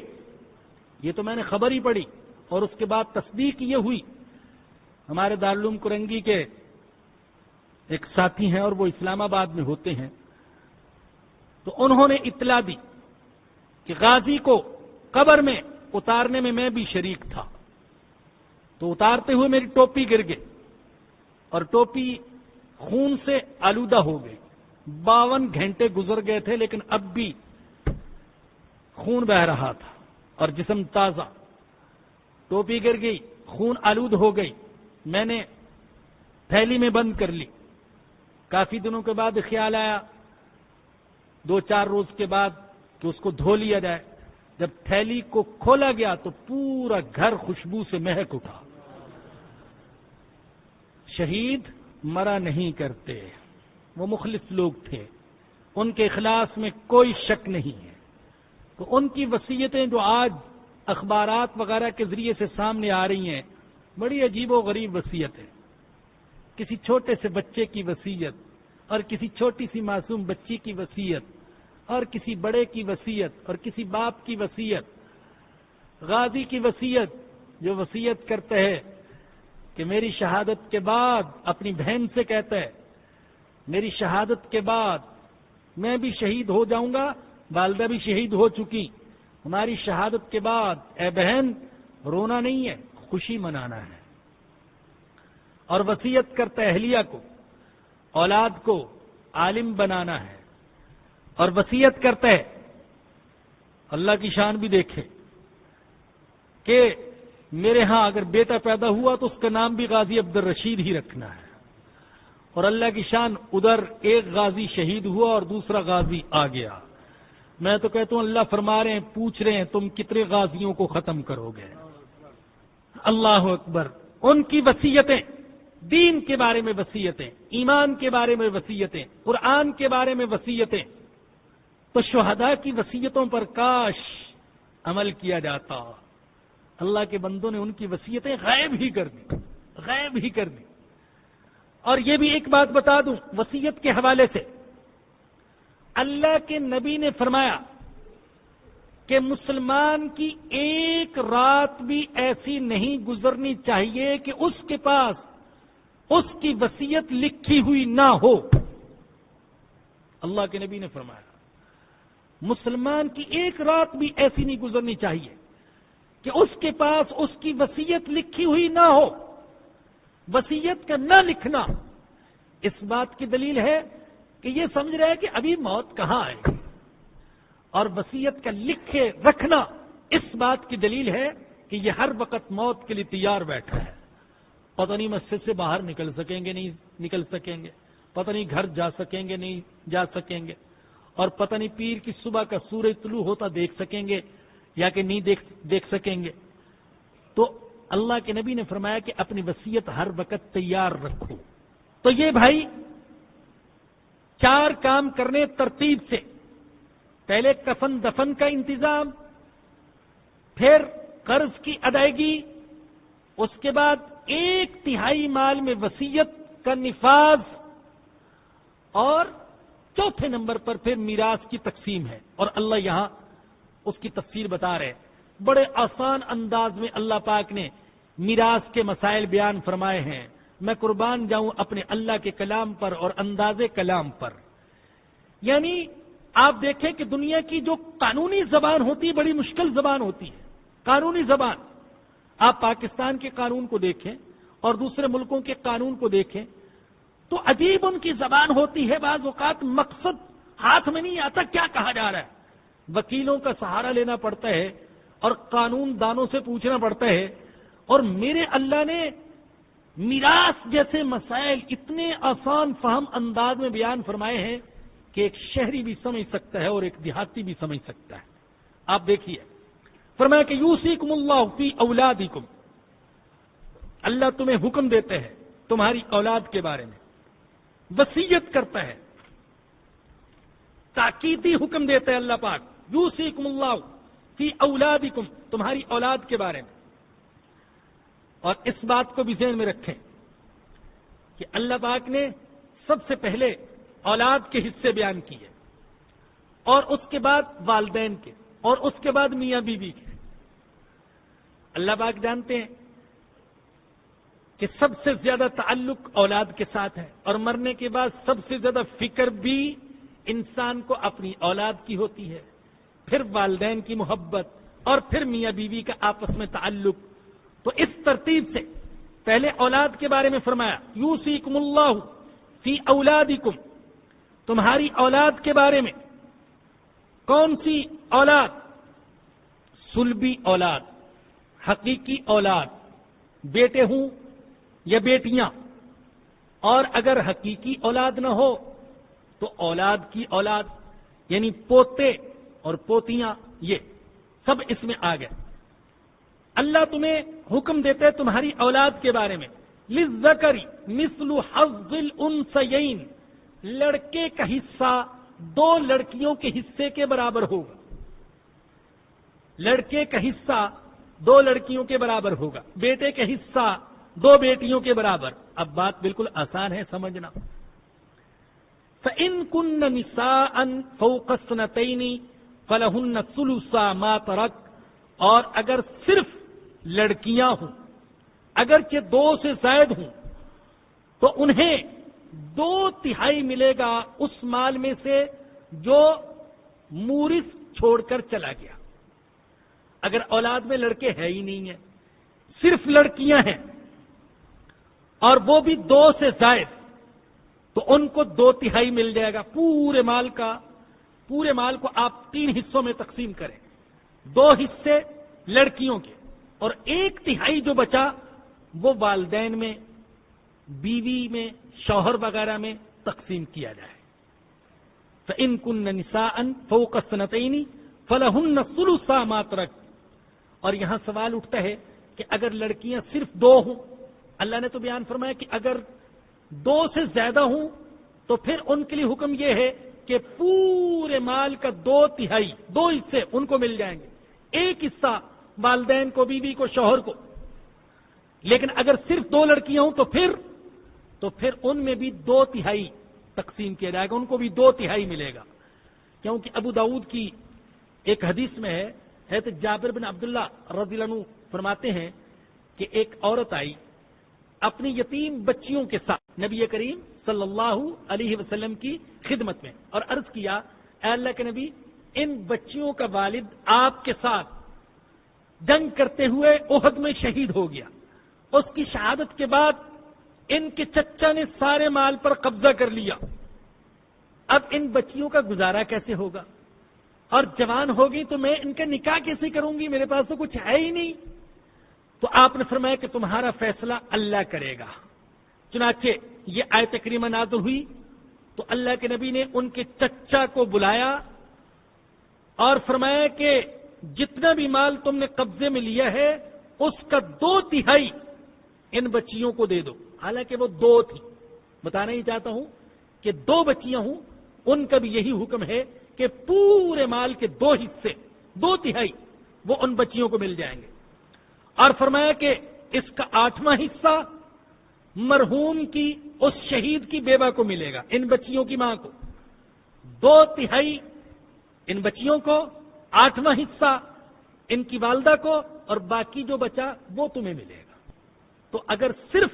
یہ تو میں نے خبر ہی پڑھی، اور اس کے بعد تصدیق یہ ہوئی۔ ہمارے دارالعلوم کرنگی کے ایک ساتھی ہیں اور وہ اسلام آباد میں ہوتے ہیں، تو انہوں نے اطلاع دی کہ غازی کو قبر میں اتارنے میں بھی شریک تھا، تو اتارتے ہوئے میری ٹوپی گر گئی اور ٹوپی خون سے آلودہ ہو گئی۔ 52 گھنٹے گزر گئے تھے لیکن اب بھی خون بہ رہا تھا اور جسم تازہ۔ ٹوپی گر گئی، خون آلود ہو گئی، میں نے تھیلی میں بند کر لی۔ کافی دنوں کے بعد خیال آیا 2-4 روز کے بعد کہ اس کو دھو لیا جائے۔ جب تھیلی کو کھولا گیا تو پورا گھر خوشبو سے مہک اٹھا۔ شہید مرا نہیں کرتے، وہ مخلص لوگ تھے، ان کے اخلاص میں کوئی شک نہیں ہے۔ تو ان کی وصیتیں جو آج اخبارات وغیرہ کے ذریعے سے سامنے آ رہی ہیں، بڑی عجیب و غریب وصیت ہے۔ کسی چھوٹے سے بچے کی وصیت، اور کسی چھوٹی سی معصوم بچی کی وصیت، اور کسی بڑے کی وصیت، اور کسی باپ کی وصیت۔ غازی کی وصیت جو وصیت کرتا ہے کہ میری شہادت کے بعد اپنی بہن سے کہتا ہے میری شہادت کے بعد میں بھی شہید ہو جاؤں گا، والدہ بھی شہید ہو چکی، ہماری شہادت کے بعد اے بہن رونا نہیں ہے، خوشی منانا ہے۔ اور وصیت کرتا ہے اہلیہ کو، اولاد کو عالم بنانا ہے، اور وصیت کرتا ہے، اللہ کی شان بھی دیکھے، کہ میرے ہاں اگر بیٹا پیدا ہوا تو اس کا نام بھی غازی عبدالرشید ہی رکھنا ہے۔ اور اللہ کی شان، ادھر ایک غازی شہید ہوا اور دوسرا غازی آ گیا۔ میں تو کہتا ہوں اللہ فرما رہے ہیں، پوچھ رہے ہیں تم کتنے غازیوں کو ختم کرو گے؟ اللہ اکبر۔ ان کی وصیتیں، دین کے بارے میں وصیتیں، ایمان کے بارے میں وصیتیں، قرآن کے بارے میں وصیتیں، تو شہداء کی وصیتوں پر کاش عمل کیا جاتا۔ اللہ کے بندوں نے ان کی وصیتیں غائب ہی کر دی، غائب ہی کر دی۔ اور یہ بھی ایک بات بتا دوں وصیت کے حوالے سے، اللہ کے نبی نے فرمایا کہ مسلمان کی ایک رات بھی ایسی نہیں گزرنی چاہیے کہ اس کے پاس اس کی وصیت لکھی ہوئی نہ ہو۔ اللہ کے نبی نے فرمایا مسلمان کی ایک رات بھی ایسی نہیں گزرنی چاہیے کہ اس کے پاس اس کی وصیت لکھی ہوئی نہ ہو۔ وصیت کا نہ لکھنا اس بات کی دلیل ہے کہ یہ سمجھ رہا ہے کہ ابھی موت کہاں آئے گی، اور وصیت کا لکھے رکھنا اس بات کی دلیل ہے کہ یہ ہر وقت موت کے لیے تیار بیٹھا ہے۔ پتہ نہیں مسجد سے باہر نکل سکیں گے نہیں نکل سکیں گے، پتہ نہیں گھر جا سکیں گے نہیں جا سکیں گے، اور پتہ نہیں پیر کی صبح کا سورج طلوع ہوتا دیکھ سکیں گے یا کہ نہیں دیکھ سکیں گے۔ تو اللہ کے نبی نے فرمایا کہ اپنی وصیت ہر وقت تیار رکھو۔ تو یہ بھائی 4 کام کرنے ترتیب سے، پہلے کفن دفن کا انتظام، پھر قرض کی ادائیگی، اس کے بعد 1/3 مال میں وصیت کا نفاذ، اور چوتھے نمبر پر پھر میراث کی تقسیم ہے۔ اور اللہ یہاں اس کی تفصیل بتا رہے ہیں، بڑے آسان انداز میں اللہ پاک نے میراث کے مسائل بیان فرمائے ہیں۔ میں قربان جاؤں اپنے اللہ کے کلام پر اور انداز کلام پر۔ یعنی آپ دیکھیں کہ دنیا کی جو قانونی زبان ہوتی ہے بڑی مشکل زبان ہوتی ہے، قانونی زبان۔ آپ پاکستان کے قانون کو دیکھیں اور دوسرے ملکوں کے قانون کو دیکھیں تو عجیب ان کی زبان ہوتی ہے، بعض اوقات مقصد ہاتھ میں نہیں آتا کیا کہا جا رہا ہے۔ وکیلوں کا سہارا لینا پڑتا ہے اور قانون دانوں سے پوچھنا پڑتا ہے اور میرے اللہ نے میراث جیسے مسائل اتنے آسان فہم انداز میں بیان فرمائے ہیں کہ ایک شہری بھی سمجھ سکتا ہے اور ایک دیہاتی بھی سمجھ سکتا ہے. آپ دیکھیے فرمایا کہ یوصیکم اللہ فی اولادکم، اللہ تمہیں حکم دیتے ہیں تمہاری اولاد کے بارے میں، وصیت کرتا ہے، تاکیدی حکم دیتا ہے اللہ پاک، یوصیکم اللہ فی اولادکم، تمہاری اولاد کے بارے میں. اور اس بات کو بھی ذہن میں رکھیں کہ اللہ پاک نے سب سے پہلے اولاد کے حصے بیان کیے اور اس کے بعد والدین کے اور اس کے بعد میاں بیوی کے. اللہ پاک جانتے ہیں کہ سب سے زیادہ تعلق اولاد کے ساتھ ہے اور مرنے کے بعد سب سے زیادہ فکر بھی انسان کو اپنی اولاد کی ہوتی ہے، پھر والدین کی محبت اور پھر میاں بیوی کا آپس میں تعلق. تو اس ترتیب سے پہلے اولاد کے بارے میں فرمایا یوصیکم اللہ فی اولادکم، تمہاری اولاد کے بارے میں. کون سی اولاد؟ صلبی اولاد، حقیقی اولاد، بیٹے ہوں یا بیٹیاں. اور اگر حقیقی اولاد نہ ہو تو اولاد کی اولاد یعنی پوتے اور پوتیاں، یہ سب اس میں آ گئے. اللہ تمہیں حکم دیتے تمہاری اولاد کے بارے میں للذکر مثل حظ الانثیین، لڑکے کا حصہ دو لڑکیوں کے حصے کے برابر ہوگا. لڑکے کا حصہ دو لڑکیوں کے برابر ہوگا، بیٹے کا حصہ دو بیٹیوں کے برابر. اب بات بالکل آسان ہے سمجھنا. فَإِن كُنَّ نِسَاءً فَوْقَ اثْنَتَيْنِ فَلَهُنَّ ثُلُثَا مَا تَرَكَ، اور اگر صرف لڑکیاں ہوں اگرچہ دو سے زائد ہوں تو انہیں 2/3 ملے گا اس مال میں سے جو مورث چھوڑ کر چلا گیا. اگر اولاد میں لڑکے ہے ہی نہیں ہیں، صرف لڑکیاں ہیں اور وہ بھی 2 سے زائد، تو ان کو 2/3 مل جائے گا. پورے مال کو آپ 3 حصوں میں تقسیم کریں، 2 حصے لڑکیوں کے اور 1/3 جو بچا وہ والدین میں، بیوی میں، شوہر وغیرہ میں تقسیم کیا جائے. فَإِن كُنَّ نِسَاءً فَوْقَ اثْنَتَيْنِ فَلَهُنَّ ثُلُثَا مَا تَرَكَ. اور یہاں سوال اٹھتا ہے کہ اگر لڑکیاں صرف 2 ہوں، اللہ نے تو بیان فرمایا کہ اگر 2 سے زیادہ ہوں تو پھر ان کے لیے حکم یہ ہے کہ پورے مال کا 2/3 2 حصے ان کو مل جائیں گے، 1 حصہ والدین کو، بیوی کو، شوہر کو. لیکن اگر صرف 2 لڑکیاں ہوں تو پھر ان میں بھی 2/3 تقسیم کیا جائے گا، ان کو بھی 2/3 ملے گا. کیونکہ ابو داؤد کی ایک حدیث میں ہے، حضرت جابر بن عبداللہ رضی اللہ عنہ فرماتے ہیں کہ ایک عورت آئی اپنی یتیم بچیوں کے ساتھ نبی کریم صلی اللہ علیہ وسلم کی خدمت میں اور عرض کیا، اے اللہ کے نبی، ان بچیوں کا والد آپ کے ساتھ جنگ کرتے ہوئے احد میں شہید ہو گیا. اس کی شہادت کے بعد ان کے چچا نے سارے مال پر قبضہ کر لیا. اب ان بچیوں کا گزارا کیسے ہوگا؟ اور جوان ہوگی تو میں ان کا نکاح کیسے کروں گی؟ میرے پاس تو کچھ ہے ہی نہیں. تو آپ نے فرمایا کہ تمہارا فیصلہ اللہ کرے گا. چنانچہ یہ آیت کریمہ نازل ہوئی تو اللہ کے نبی نے ان کے چچا کو بلایا اور فرمایا کہ جتنا بھی مال تم نے قبضے میں لیا ہے اس کا 2/3 ان بچیوں کو دے دو. حالانکہ وہ 2 تھی. بتانا ہی چاہتا ہوں کہ 2 بچیاں ہوں ان کا بھی یہی حکم ہے کہ پورے مال کے 2 حصے 2/3 وہ ان بچیوں کو مل جائیں گے. اور فرمایا کہ اس کا 8واں حصہ مرحوم کی اس شہید کی بیوہ کو ملے گا، ان بچیوں کی ماں کو. 2/3 ان بچیوں کو، 8واں حصہ ان کی والدہ کو، اور باقی جو بچا وہ تمہیں ملے گا. تو اگر صرف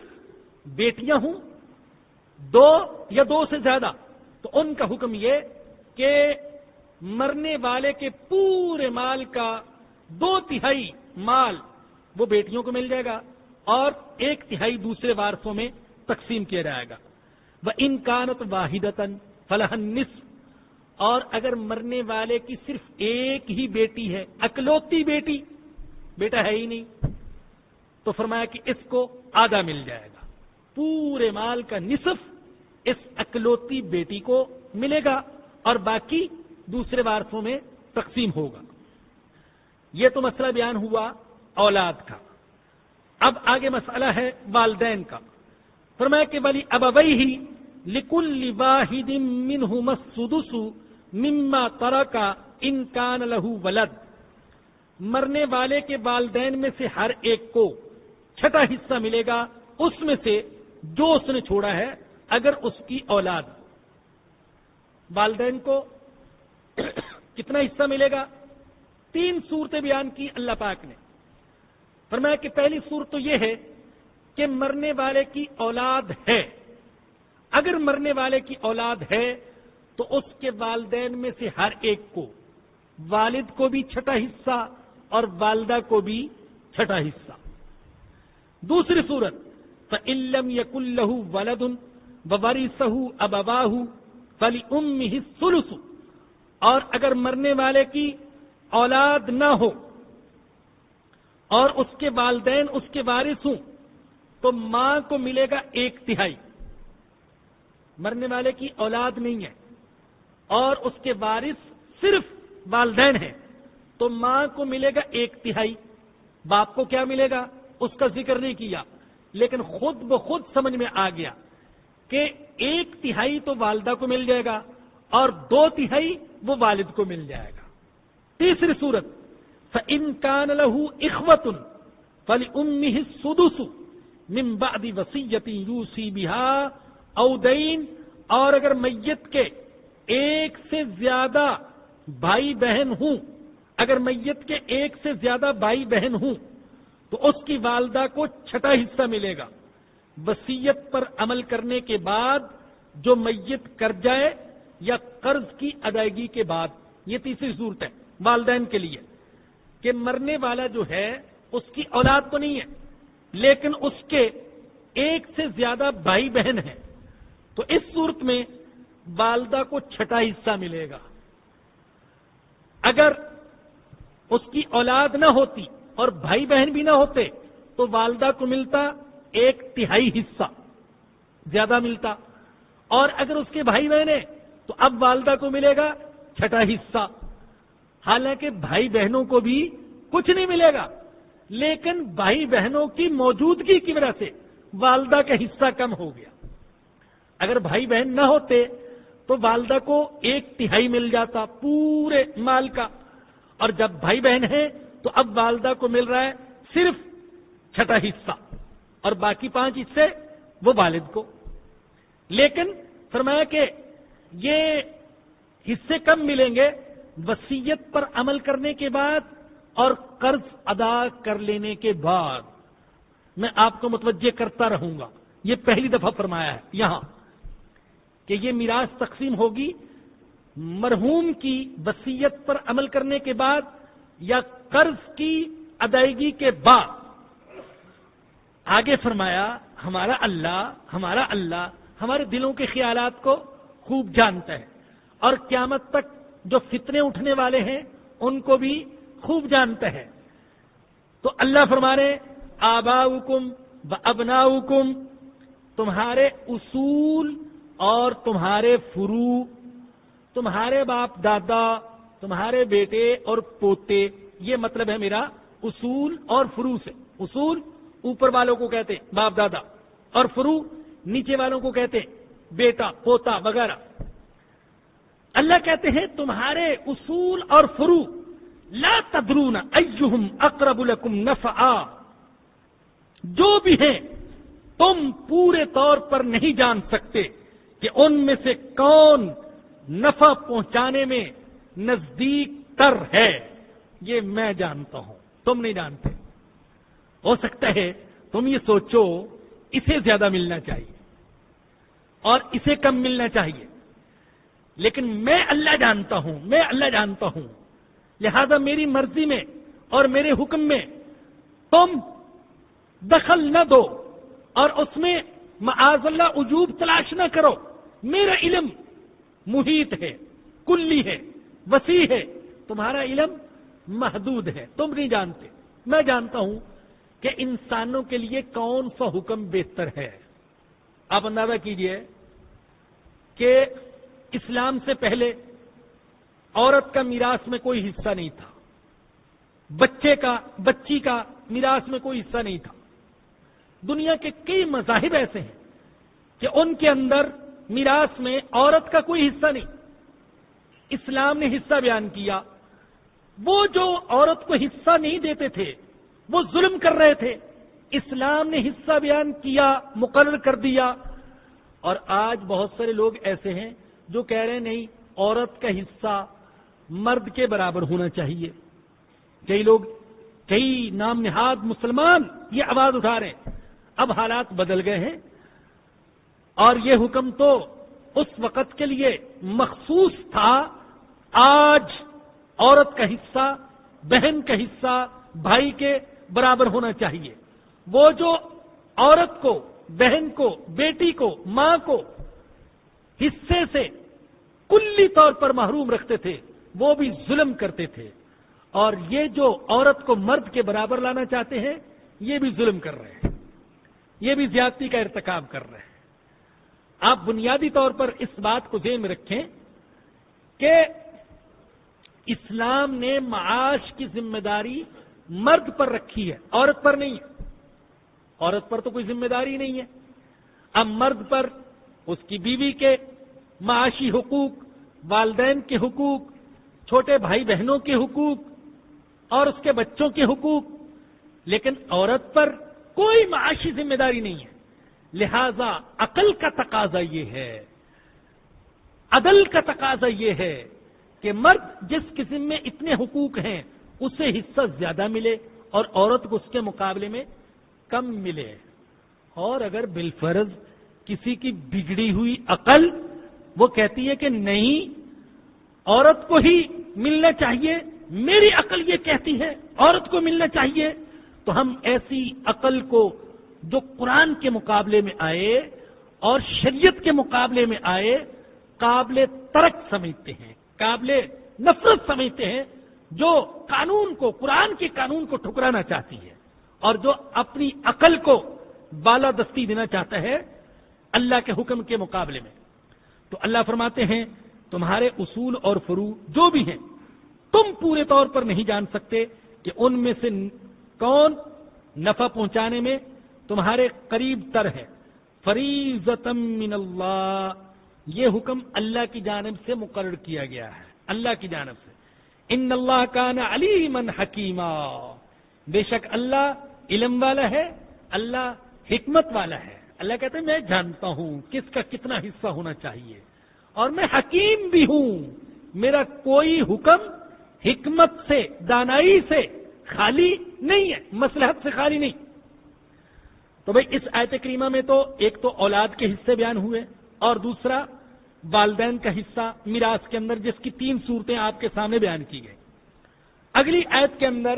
بیٹیاں ہوں 2 یا 2 سے زیادہ تو ان کا حکم یہ کہ مرنے والے کے پورے مال کا 2/3 مال وہ بیٹیوں کو مل جائے گا اور 1/3 دوسرے وارثوں میں تقسیم کیا جائے گا. وَإِن كَانَتْ وَاحِدَةً فَلَهَا النِّصْفُ، اور اگر مرنے والے کی صرف ایک ہی بیٹی ہے، اکلوتی بیٹی، بیٹا ہے ہی نہیں، تو فرمایا کہ اس کو آدھا مل جائے گا، پورے مال کا نصف اس اکلوتی بیٹی کو ملے گا اور باقی دوسرے وارثوں میں تقسیم ہوگا۔ یہ تو مسئلہ بیان ہوا اولاد کا۔ اب آگے مسئلہ ہے والدین کا۔ فرمایا کہ ولی ابویہ لکل واحد منہما السدس مما ترک ان کان لہ ولد، مرنے والے کے والدین میں سے ہر ایک کو چھٹا حصہ ملے گا اس میں سے جو اس نے چھوڑا ہے اگر اس کی اولاد۔ والدین کو کتنا حصہ ملے گا؟ 3 صورتیں بیان کی اللہ پاک نے۔ فرمایا کہ پہلی صورت تو یہ ہے کہ مرنے والے کی اولاد ہے، اگر مرنے والے کی اولاد ہے تو اس کے والدین میں سے ہر ایک کو، والد کو بھی چھٹا حصہ اور والدہ کو بھی چھٹا حصہ۔ دوسری صورت فَإِن لَّمْ يَكُن لَّهُ وَلَدٌ وَوَرِثَهُ أَبَوَاهُ فَلِأُمِّهِ الثُّلُثُ، اور اگر مرنے والے کی اولاد نہ ہو اور اس کے والدین اس کے وارث ہوں تو ماں کو ملے گا 1/3۔ مرنے والے کی اولاد نہیں ہے اور اس کے وارث صرف والدین ہیں تو ماں کو ملے گا 1/3۔ باپ کو کیا ملے گا اس کا ذکر نہیں کیا، لیکن خود بخود سمجھ میں آ گیا کہ 1/3 تو والدہ کو مل جائے گا اور 2/3 وہ والد کو مل جائے گا۔ تیسری صورت فَإِن كَانَ لَهُ إِخْوَةٌ فَلِأُمِّهِ السُّدُسُ مِن بَعْدِ وَصِيَّةٍ يُوصِي بِهَا أَوْ دَيْنٍ، اور اگر میت کے ایک سے زیادہ بھائی بہن ہوں، اگر میت کے ایک سے زیادہ بھائی بہن ہوں تو اس کی والدہ کو چھٹا حصہ ملے گا، وصیت پر عمل کرنے کے بعد جو میت کر جائے یا قرض کی ادائیگی کے بعد۔ یہ تیسری صورت ہے والدین کے لیے کہ مرنے والا جو ہے اس کی اولاد تو نہیں ہے لیکن اس کے ایک سے زیادہ بھائی بہن ہیں، تو اس صورت میں والدہ کو چھٹا حصہ ملے گا۔ اگر اس کی اولاد نہ ہوتی اور بھائی بہن بھی نہ ہوتے تو والدہ کو ملتا 1/3 حصہ، زیادہ ملتا، اور اگر اس کے بھائی بہن ہیں تو اب والدہ کو ملے گا چھٹا حصہ۔ حالانکہ بھائی بہنوں کو بھی کچھ نہیں ملے گا، لیکن بھائی بہنوں کی موجودگی کی وجہ سے والدہ کا حصہ کم ہو گیا۔ اگر بھائی بہن نہ ہوتے تو والدہ کو 1/3 مل جاتا پورے مال کا، اور جب بھائی بہن ہیں تو اب والدہ کو مل رہا ہے صرف چھٹا حصہ اور باقی 5 حصے وہ والد کو۔ لیکن فرمایا کہ یہ حصے کم ملیں گے وصیت پر عمل کرنے کے بعد اور قرض ادا کر لینے کے بعد۔ میں آپ کو متوجہ کرتا رہوں گا، یہ پہلی دفعہ فرمایا ہے یہاں کہ یہ میراث تقسیم ہوگی مرحوم کی وصیت پر عمل کرنے کے بعد یا قرض کی ادائیگی کے بعد۔ آگے فرمایا ہمارا اللہ ہمارے دلوں کے خیالات کو خوب جانتا ہے اور قیامت تک جو فتنے اٹھنے والے ہیں ان کو بھی خوب جانتا ہے۔ تو اللہ فرما رہے آباؤکم و ابناؤکم، تمہارے اصول اور تمہارے فروع، تمہارے باپ دادا، تمہارے بیٹے اور پوتے، یہ مطلب ہے میرا اصول اور فروع سے۔ اصول اوپر والوں کو کہتے ہیں باپ دادا، اور فروع نیچے والوں کو کہتے ہیں بیٹا پوتا وغیرہ۔ اللہ کہتے ہیں تمہارے اصول اور فروع لا تدرون ایہم اقرب لکم نفعا، جو بھی ہیں تم پورے طور پر نہیں جان سکتے کہ ان میں سے کون نفع پہنچانے میں نزدیک تر ہے، یہ میں جانتا ہوں، تم نہیں جانتے۔ ہو سکتا ہے تم یہ سوچو اسے زیادہ ملنا چاہیے اور اسے کم ملنا چاہیے، لیکن میں اللہ جانتا ہوں، لہذا میری مرضی میں اور میرے حکم میں تم دخل نہ دو اور اس میں معاذ اللہ عجوب تلاش نہ کرو۔ میرا علم محیط ہے، کلی ہے، وسیع ہے، تمہارا علم محدود ہے، تم نہیں جانتے۔ میں جانتا ہوں کہ انسانوں کے لیے کون سا حکم بہتر ہے. آپ اندازہ کیجئے کہ اسلام سے پہلے عورت کا میراث میں کوئی حصہ نہیں تھا، بچی کا میراث میں کوئی حصہ نہیں تھا. دنیا کے کئی مذاہب ایسے ہیں کہ ان کے اندر میراث میں عورت کا کوئی حصہ نہیں. اسلام نے حصہ بیان کیا. وہ جو عورت کو حصہ نہیں دیتے تھے وہ ظلم کر رہے تھے. اسلام نے حصہ بیان کیا، مقرر کر دیا. اور آج بہت سارے لوگ ایسے ہیں جو کہہ رہے ہیں نہیں، عورت کا حصہ مرد کے برابر ہونا چاہیے. کئی نام نہاد مسلمان یہ آواز اٹھا رہے ہیں. اب حالات بدل گئے ہیں اور یہ حکم تو اس وقت کے لیے مخصوص تھا. آج عورت کا حصہ بہن کا حصہ بھائی کے برابر ہونا چاہیے. وہ جو عورت کو، بہن کو، بیٹی کو، ماں کو حصے سے کلی طور پر محروم رکھتے تھے وہ بھی ظلم کرتے تھے. اور یہ جو عورت کو مرد کے برابر لانا چاہتے ہیں یہ بھی ظلم کر رہے ہیں، یہ بھی زیادتی کا ارتکاب کر رہے ہیں. آپ بنیادی طور پر اس بات کو ذہن میں رکھیں کہ اسلام نے معاش کی ذمہ داری مرد پر رکھی ہے، عورت پر نہیں ہے. عورت پر تو کوئی ذمہ داری نہیں ہے. اب مرد پر اس کی بیوی کے معاشی حقوق، والدین کے حقوق، چھوٹے بھائی بہنوں کے حقوق اور اس کے بچوں کے حقوق، لیکن عورت پر کوئی معاشی ذمہ داری نہیں ہے. لہذا عقل کا تقاضا یہ ہے، عدل کا تقاضا یہ ہے کہ مرد جس قسم میں اتنے حقوق ہیں اسے حصہ زیادہ ملے اور عورت کو اس کے مقابلے میں کم ملے. اور اگر بالفرض کسی کی بگڑی ہوئی عقل وہ کہتی ہے کہ نہیں عورت کو ہی ملنا چاہیے، میری عقل یہ کہتی ہے عورت کو ملنا چاہیے، تو ہم ایسی عقل کو جو قرآن کے مقابلے میں آئے اور شریعت کے مقابلے میں آئے قابل ترک سمجھتے ہیں، قابل نفرت سمجھتے ہیں، جو قانون کو، قرآن کے قانون کو ٹھکرانا چاہتی ہے اور جو اپنی عقل کو بالادستی دینا چاہتا ہے اللہ کے حکم کے مقابلے میں. تو اللہ فرماتے ہیں تمہارے اصول اور فروع جو بھی ہیں تم پورے طور پر نہیں جان سکتے کہ ان میں سے کون نفع پہنچانے میں تمہارے قریب تر ہے. فریضۃ من اللہ، یہ حکم اللہ کی جانب سے مقرر کیا گیا ہے، اللہ کی جانب سے. ان اللہ کان علیما حکیما، بے شک اللہ علم والا ہے، اللہ حکمت والا ہے. اللہ کہتے ہیں میں جانتا ہوں کس کا کتنا حصہ ہونا چاہیے اور میں حکیم بھی ہوں. میرا کوئی حکم حکمت سے، دانائی سے خالی نہیں ہے، مصلحت سے خالی نہیں. تو بھئی اس آیت کریمہ میں تو ایک تو اولاد کے حصے بیان ہوئے اور دوسرا والدین کا حصہ میراث کے اندر، جس کی 3 صورتیں آپ کے سامنے بیان کی گئی. اگلی آیت کے اندر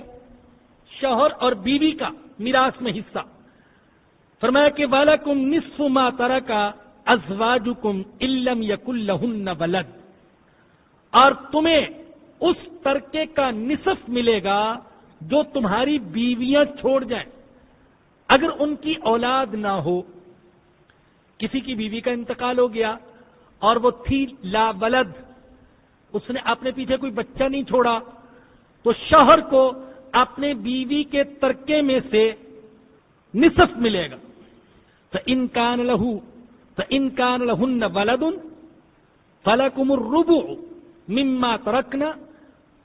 شوہر اور بیوی کا میراث میں حصہ فرمایا کہ وَلَكُمْ نِصْفُ مَا تَرَكَ أَزْوَاجُكُمْ إِن لَّمْ يَكُن لَّهُنَّ وَلَدٌ، اور تمہیں اس ترکے کا نصف ملے گا جو تمہاری بیویاں چھوڑ جائیں اگر ان کی اولاد نہ ہو. کسی کی بیوی کا انتقال ہو گیا اور وہ تھی لا ولد، اس نے اپنے پیچھے کوئی بچہ نہیں چھوڑا، تو شوہر کو اپنے بیوی کے ترکے میں سے نصف ملے گا. فَإِن كَانَ لَهُنَّ وَلَدٌ فَلَكُمُ الرُّبُعُ مِمَّا تَرَكْنَ،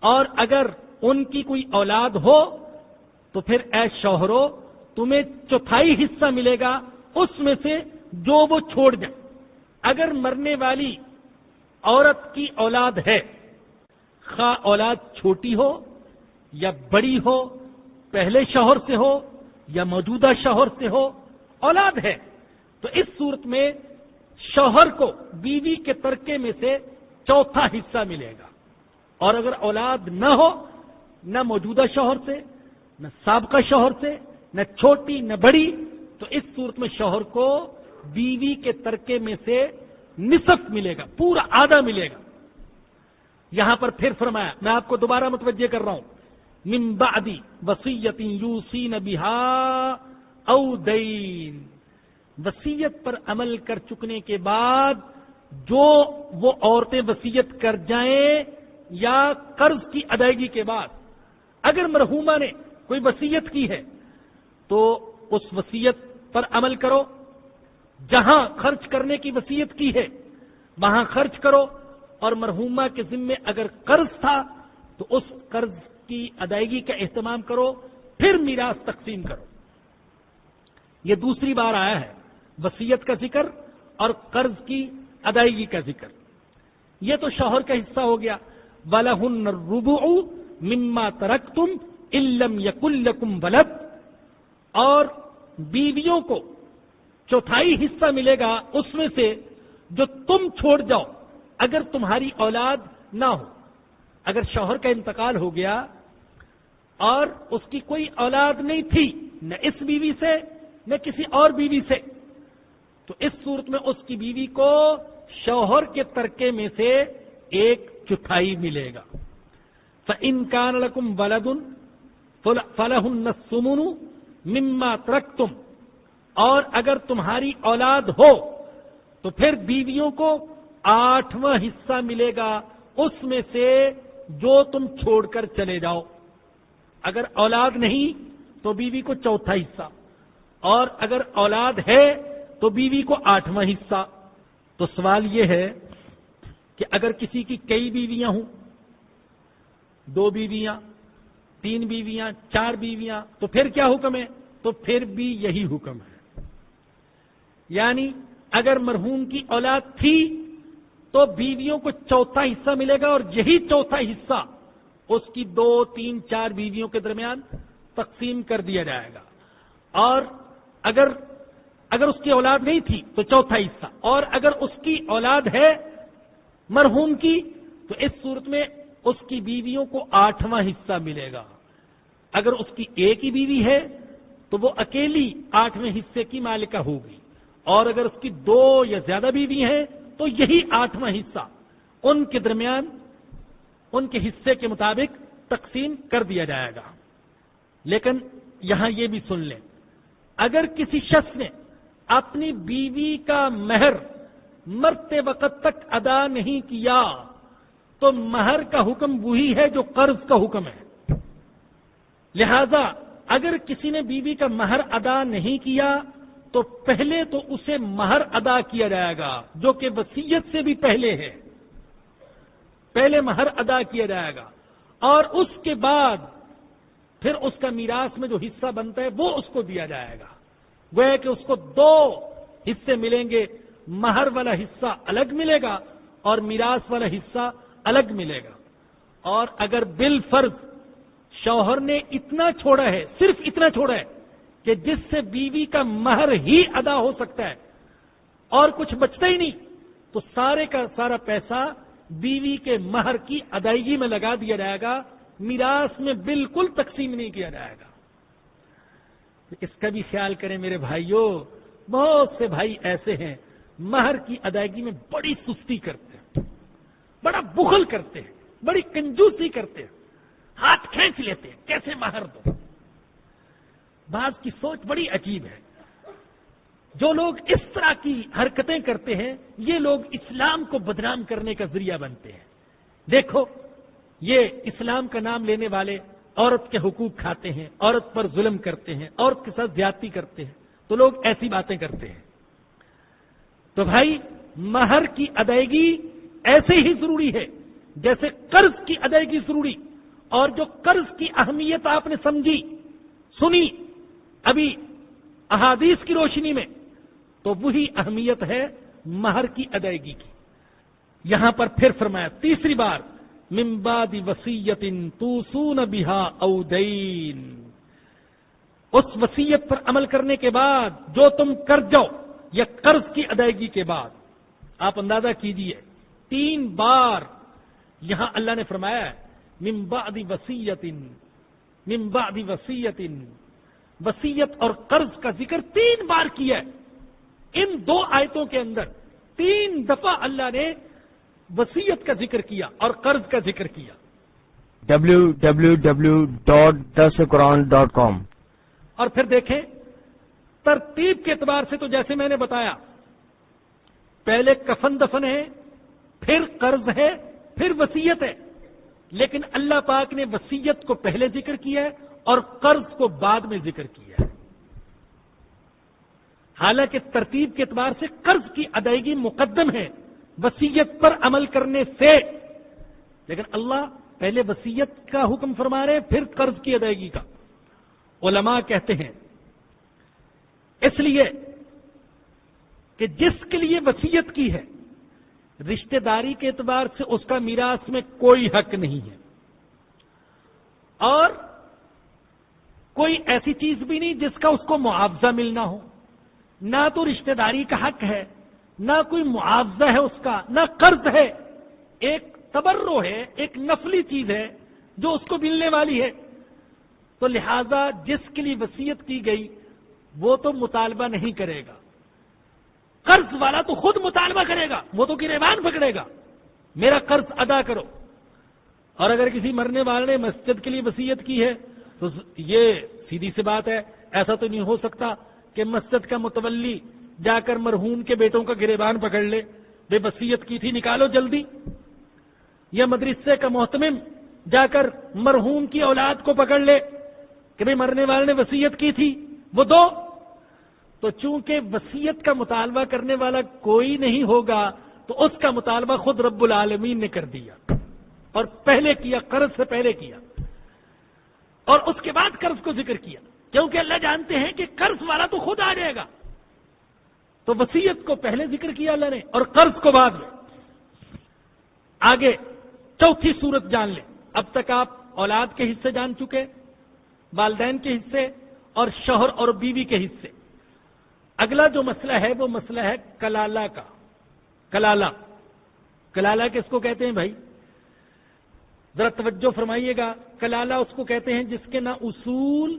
اور اگر ان کی کوئی اولاد ہو تو پھر اے شوہرو تمہیں 4تھائی حصہ ملے گا اس میں سے جو وہ چھوڑ جائیں. اگر مرنے والی عورت کی اولاد ہے، خواہ اولاد چھوٹی ہو یا بڑی ہو، پہلے شوہر سے ہو یا موجودہ شوہر سے ہو، اولاد ہے، تو اس صورت میں شوہر کو بیوی کے ترکے میں سے 4تھا حصہ ملے گا. اور اگر اولاد نہ ہو، نہ موجودہ شوہر سے، نہ سابقہ شوہر سے، نہ چھوٹی نہ بڑی، تو اس صورت میں شوہر کو بیوی کے ترکے میں سے نصف ملے گا، پورا آدھا ملے گا. یہاں پر پھر فرمایا، میں آپ کو دوبارہ متوجہ کر رہا ہوں من بعد وصیۃ یوصین بها او دین، وصیت پر عمل کر چکنے کے بعد جو وہ عورتیں وصیت کر جائیں یا قرض کی ادائیگی کے بعد، اگر مرحومہ نے کوئی وصیت کی ہے تو اس وصیت پر عمل کرو، جہاں خرچ کرنے کی وصیت کی ہے وہاں خرچ کرو، اور مرحومہ کے ذمے اگر قرض تھا تو اس قرض کی ادائیگی کا اہتمام کرو، پھر میراث تقسیم کرو۔ یہ دوسری بار آیا ہے وصیت کا ذکر اور قرض کی ادائیگی کا ذکر۔ یہ تو شوہر کا حصہ ہو گیا، وَلَهُنَّ الرُّبُعُ مِمَّا تَرَكْتُمْ إِن لَّمْ يَكُن لَّكُمْ وَلَدٌ، اور بیویوں کو چوتھائی حصہ ملے گا اس میں سے جو تم چھوڑ جاؤ اگر تمہاری اولاد نہ ہو۔ اگر شوہر کا انتقال ہو گیا اور اس کی کوئی اولاد نہیں تھی، نہ اس بیوی سے نہ کسی اور بیوی سے، تو اس صورت میں اس کی بیوی کو شوہر کے ترکے میں سے 1/4 ملے گا۔ فَإِن كَانَ لَكُمْ وَلَدٌ فَلَهُنَّ الثُّمُنُ مِمَّا تَرَكْتُمْ، اور اگر تمہاری اولاد ہو تو پھر بیویوں کو 8واں حصہ ملے گا اس میں سے جو تم چھوڑ کر چلے جاؤ۔ اگر اولاد نہیں تو بیوی کو چوتھا حصہ، اور اگر اولاد ہے تو بیوی کو 8واں حصہ۔ تو سوال یہ ہے کہ اگر کسی کی کئی بیویاں ہوں، 2 بیویاں، 3 بیویاں، 4 بیویاں، تو پھر کیا حکم ہے؟ تو پھر بھی یہی حکم ہے۔ یعنی اگر مرحوم کی اولاد تھی تو بیویوں کو چوتھا حصہ ملے گا، اور یہی چوتھا حصہ اس کی 2، 3، 4 بیویوں کے درمیان تقسیم کر دیا جائے گا۔ اور اگر اس کی اولاد نہیں تھی تو چوتھا حصہ، اور اگر اس کی اولاد ہے مرحوم کی تو اس صورت میں اس کی بیویوں کو 8واں حصہ ملے گا۔ اگر اس کی ایک ہی بیوی ہے تو وہ اکیلی 8ویں حصے کی مالکہ ہوگی، اور اگر اس کی 2 یا زیادہ بیوی ہیں تو یہی 8واں حصہ ان کے درمیان ان کے حصے کے مطابق تقسیم کر دیا جائے گا۔ لیکن یہاں یہ بھی سن لیں، اگر کسی شخص نے اپنی بیوی کا مہر مرتے وقت تک ادا نہیں کیا تو مہر کا حکم وہی ہے جو قرض کا حکم ہے۔ لہذا اگر کسی نے بیوی کا مہر ادا نہیں کیا تو پہلے تو اسے مہر ادا کیا جائے گا جو کہ وصیت سے بھی پہلے ہے، پہلے مہر ادا کیا جائے گا، اور اس کے بعد پھر اس کا میراث میں جو حصہ بنتا ہے وہ اس کو دیا جائے گا۔ گویا کہ اس کو 2 حصے ملیں گے، مہر والا حصہ الگ ملے گا اور میراث والا حصہ الگ ملے گا۔ اور اگر بالفرض شوہر نے اتنا چھوڑا ہے، صرف اتنا چھوڑا ہے کہ جس سے بیوی کا مہر ہی ادا ہو سکتا ہے اور کچھ بچتا ہی نہیں، تو سارے کا سارا پیسہ بیوی کے مہر کی ادائیگی میں لگا دیا جائے گا، میراث میں بالکل تقسیم نہیں کیا جائے گا۔ اس کا بھی خیال کریں میرے بھائیوں، بہت سے بھائی ایسے ہیں مہر کی ادائیگی میں بڑی سستی کرتے ہیں، بڑا بخل کرتے ہیں، بڑی کنجوسی کرتے ہیں، ہاتھ کھینچ لیتے ہیں کیسے مہر دو۔ بعض کی سوچ بڑی عجیب ہے۔ جو لوگ اس طرح کی حرکتیں کرتے ہیں یہ لوگ اسلام کو بدنام کرنے کا ذریعہ بنتے ہیں۔ دیکھو، یہ اسلام کا نام لینے والے عورت کے حقوق کھاتے ہیں، عورت پر ظلم کرتے ہیں، عورت کے ساتھ زیادتی کرتے ہیں، تو لوگ ایسی باتیں کرتے ہیں۔ تو بھائی، مہر کی ادائیگی ایسے ہی ضروری ہے جیسے قرض کی ادائیگی ضروری، اور جو قرض کی اہمیت آپ نے سمجھی، سنی ابھی احادیث کی روشنی میں، تو وہی اہمیت ہے مہر کی ادائیگی کی۔ یہاں پر پھر فرمایا تیسری بار، من بعد وصیت توصون بها او دین، اس وصیت پر عمل کرنے کے بعد جو تم کر جاؤ یا قرض کی ادائیگی کے بعد۔ آپ اندازہ کیجئے 3 بار یہاں اللہ نے فرمایا ہے من بعد وصیت، من بعد وصیت، وصیت اور قرض کا ذکر 3 بار کیا ہے۔ ان 2 آیتوں کے اندر 3 دفعہ اللہ نے وصیت کا ذکر کیا اور قرض کا ذکر کیا۔ www.darsequran.com. اور پھر دیکھیں ترتیب کے اعتبار سے تو جیسے میں نے بتایا، پہلے کفن دفن ہے، پھر قرض ہے، پھر وصیت ہے، لیکن اللہ پاک نے وصیت کو پہلے ذکر کیا ہے اور قرض کو بعد میں ذکر کیا ہے۔ حالانکہ ترتیب کے اعتبار سے قرض کی ادائیگی مقدم ہے وصیت پر عمل کرنے سے، لیکن اللہ پہلے وصیت کا حکم فرما رہے ہیں، پھر قرض کی ادائیگی کا۔ علماء کہتے ہیں اس لیے کہ جس کے لیے وصیت کی ہے رشتہ داری کے اعتبار سے اس کا میراث میں کوئی حق نہیں ہے، اور کوئی ایسی چیز بھی نہیں جس کا اس کو معاوضہ ملنا ہو، نہ تو رشتہ داری کا حق ہے، نہ کوئی معاوضہ ہے اس کا، نہ قرض ہے، ایک تبرع ہے، ایک نفلی چیز ہے جو اس کو ملنے والی ہے۔ تو لہذا جس کے لیے وصیت کی گئی وہ تو مطالبہ نہیں کرے گا، قرض والا تو خود مطالبہ کرے گا، وہ تو گریبان پکڑے گا میرا قرض ادا کرو۔ اور اگر کسی مرنے والے نے مسجد کے لیے وصیت کی ہے تو یہ سیدھی سی بات ہے، ایسا تو نہیں ہو سکتا کہ مسجد کا متولی جا کر مرحوم کے بیٹوں کا گریبان پکڑ لے، بے وصیت کی تھی نکالو جلدی، یا مدرسے کا محتمم جا کر مرحوم کی اولاد کو پکڑ لے کہ بھئی مرنے والے نے وصیت کی تھی وہ دو۔ تو چونکہ وصیت کا مطالبہ کرنے والا کوئی نہیں ہوگا تو اس کا مطالبہ خود رب العالمین نے کر دیا، اور پہلے کیا، قرض سے پہلے کیا، اور اس کے بعد قرض کو ذکر کیا، کیونکہ اللہ جانتے ہیں کہ قرض والا تو خود آ جائے گا، تو وصیت کو پہلے ذکر کیا اللہ نے اور قرض کو بعد میں۔ آگے چوتھی صورت جان لیں۔ اب تک آپ اولاد کے حصے جان چکے، والدین کے حصے اور شوہر اور بیوی کے حصے۔ اگلا جو مسئلہ ہے وہ مسئلہ ہے کلالہ کا۔ کلالہ کس کو کہتے ہیں بھائی؟ ذرا توجہ فرمائیے گا۔ کلالہ اس کو کہتے ہیں جس کے نہ اصول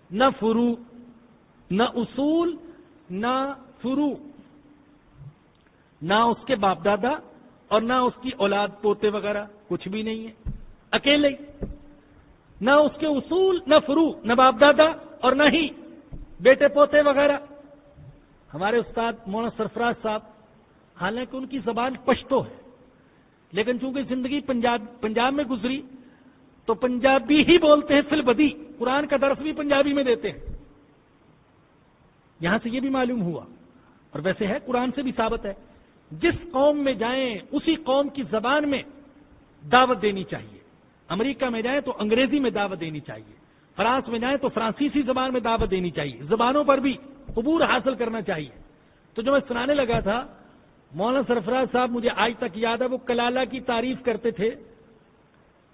نہ فروع، نہ اصول نہ فروع، نہ اس کے باپ دادا اور نہ اس کی اولاد پوتے وغیرہ، کچھ بھی نہیں ہے، اکیلے، نہ اس کے اصول نہ فروع، نہ باپ دادا اور نہ ہی بیٹے پوتے وغیرہ۔ ہمارے استاد مولانا سرفراز صاحب، حالانکہ ان کی زبان پشتو ہے، لیکن چونکہ زندگی پنجاب میں گزری تو پنجابی ہی بولتے ہیں فی البدی، قرآن کا درس بھی پنجابی میں دیتے ہیں۔ یہاں سے یہ بھی معلوم ہوا، اور ویسے ہے قرآن سے بھی ثابت ہے، جس قوم میں جائیں اسی قوم کی زبان میں دعوت دینی چاہیے۔ امریکہ میں جائیں تو انگریزی میں دعوت دینی چاہیے، فرانس میں جائیں تو فرانسیسی زبان میں دعوت دینی چاہیے، زبانوں پر بھی عبور حاصل کرنا چاہیے۔ تو جو میں سنانے لگا تھا، مولانا سرفراز صاحب مجھے آج تک یاد ہے، وہ کلالہ کی تعریف کرتے تھے۔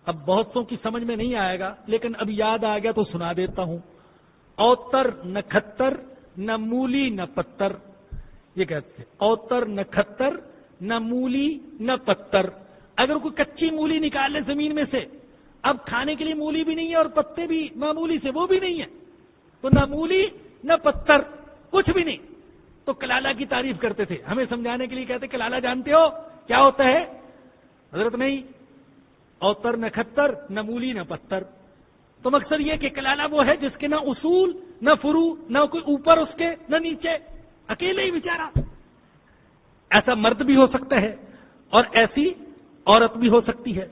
اب بہت سو کی سمجھ میں نہیں آئے گا، لیکن اب یاد آ گیا تو سنا دیتا ہوں۔ اوتر نہ کھتر نہ مولی نہ پتر، یہ کہتے ہیں اوتر نہ کھتر نہ مولی نہ پتر۔ اگر کوئی کچی مولی نکال لے زمین میں سے، اب کھانے کے لیے مولی بھی نہیں ہے اور پتے بھی معمولی سے وہ بھی نہیں ہے، تو نہ مولی نہ پتر، کچھ بھی نہیں۔ تو کلالہ کی تعریف کرتے تھے، ہمیں سمجھانے کے لیے کہتے کلالہ جانتے ہو کیا ہوتا ہے؟ حضرت نہیں، اوتر نہ کھتر نہ مولی نہ پتر۔ تو مقصد یہ کہ کلالہ وہ ہے جس کے نہ اصول نہ فروع، نہ کوئی اوپر اس کے نہ نیچے، اکیلے ہی بیچارہ۔ ایسا مرد بھی ہو سکتا ہے اور ایسی عورت بھی ہو سکتی ہے،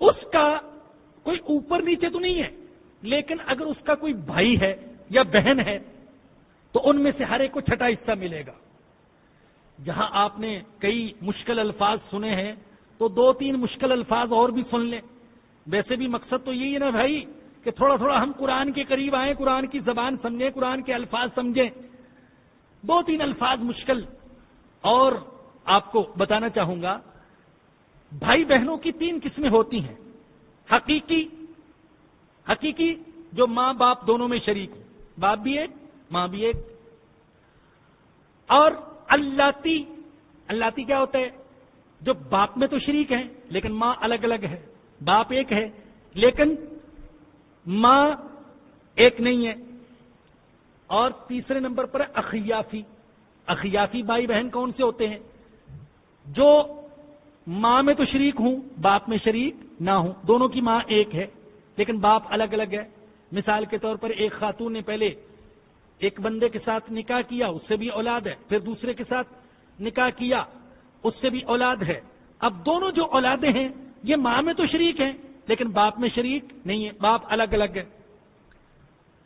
اس کا کوئی اوپر نیچے تو نہیں ہے، لیکن اگر اس کا کوئی بھائی ہے یا بہن ہے تو ان میں سے ہر ایک کو چھٹا حصہ ملے گا۔ جہاں آپ نے کئی مشکل الفاظ سنے ہیں تو 2-3 مشکل الفاظ اور بھی سن لیں۔ ویسے بھی مقصد تو یہی ہے نا بھائی کہ تھوڑا تھوڑا ہم قرآن کے قریب آئیں، قرآن کی زبان سمجھیں، قرآن کے الفاظ سمجھیں۔ 2-3 الفاظ مشکل اور آپ کو بتانا چاہوں گا۔ بھائی بہنوں کی 3 قسمیں ہوتی ہیں، حقیقی جو ماں باپ دونوں میں شریک ہوں، باپ بھی ایک ماں بھی ایک، اور اللاتی کیا ہوتا ہے؟ جو باپ میں تو شریک ہیں لیکن ماں الگ الگ ہے، باپ ایک ہے لیکن ماں ایک نہیں ہے۔ اور تیسرے نمبر پر اخیافی بھائی بہن کون سے ہوتے ہیں؟ جو ماں میں تو شریک ہوں، باپ میں شریک نہ ہوں، دونوں کی ماں ایک ہے لیکن باپ الگ الگ ہے. مثال کے طور پر ایک خاتون نے پہلے ایک بندے کے ساتھ نکاح کیا، اس سے بھی اولاد ہے، پھر دوسرے کے ساتھ نکاح کیا، اس سے بھی اولاد ہے. اب دونوں جو اولادیں ہیں یہ ماں میں تو شریک ہیں لیکن باپ میں شریک نہیں ہے، باپ الگ الگ ہے.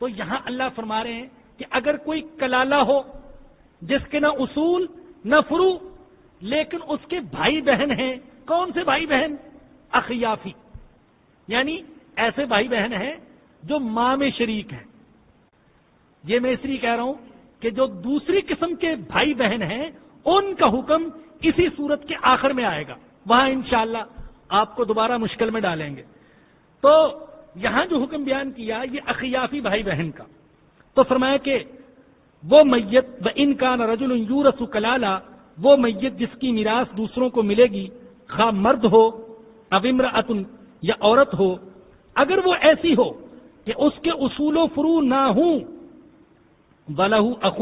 تو یہاں اللہ فرما رہے ہیں کہ اگر کوئی کلالہ ہو جس کے نہ اصول نہ فروع لیکن اس کے بھائی بہن ہیں. کون سے بھائی بہن؟ اخیافی، یعنی ایسے بھائی بہن ہیں جو ماں میں شریک ہیں. یہ میں اس لیے کہہ رہا ہوں کہ جو دوسری قسم کے بھائی بہن ہیں ان کا حکم اسی صورت کے آخر میں آئے گا، وہاں انشاءاللہ آپ کو دوبارہ مشکل میں ڈالیں گے. تو یہاں جو حکم بیان کیا یہ اخیافی بھائی بہن کا، تو فرمایا کہ وہ میت وَإِن كَانَ رَجُلٌ يُورَثُ كَلَالَةً، وہ میت جس کی میراث دوسروں کو ملے گی، خواہ مرد ہو او امرأۃ یا عورت ہو، اگر وہ ایسی ہو کہ اس کے اصول و فروع نہ ہوں، وَلَهُ أَخٌ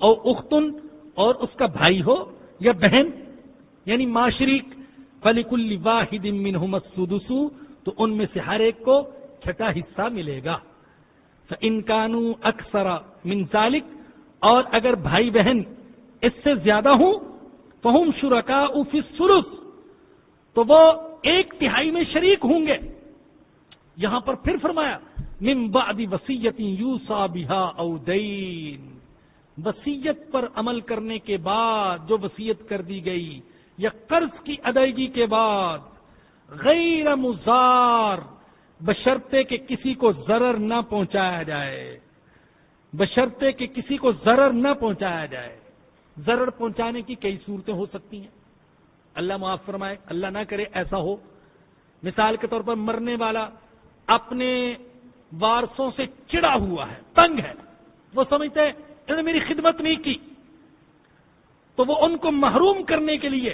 او أُخْتٌ، اور اس کا بھائی ہو یا بہن یعنی ماں شریک، فَلِكُلِّ وَاحِدٍ مِّنْهُمَا السُّدُسُ، تو ان میں سے ہر ایک کو چھٹا حصہ ملے گا. فَإِن كَانُوا أَكْثَرَ مِنْ ذَلِكَ، اور اگر بھائی بہن اس سے زیادہ ہوں، فَهُمْ شُرَكَاءُ فِي الثُّلُثِ، تو وہ ایک تہائی میں شریک ہوں گے. یہاں پر پھر فرمایا مِن بَعْدِ وَصِيَّةٍ يُوصَىٰ بِهَا أَوْ دَيْنٍ، وصیت پر عمل کرنے کے بعد جو وصیت کر دی گئی یا قرض کی ادائیگی کے بعد، غیر مضار، بشرطے کہ کسی کو ضرر نہ پہنچایا جائے، بشرطے کہ کسی کو ضرر نہ پہنچایا جائے. ضرر پہنچانے کی کئی صورتیں ہو سکتی ہیں، اللہ معاف فرمائے، اللہ نہ کرے ایسا ہو. مثال کے طور پر مرنے والا اپنے وارثوں سے چڑا ہوا ہے، تنگ ہے، وہ سمجھتے ہیں انہوں نے میری خدمت نہیں کی، تو وہ ان کو محروم کرنے کے لیے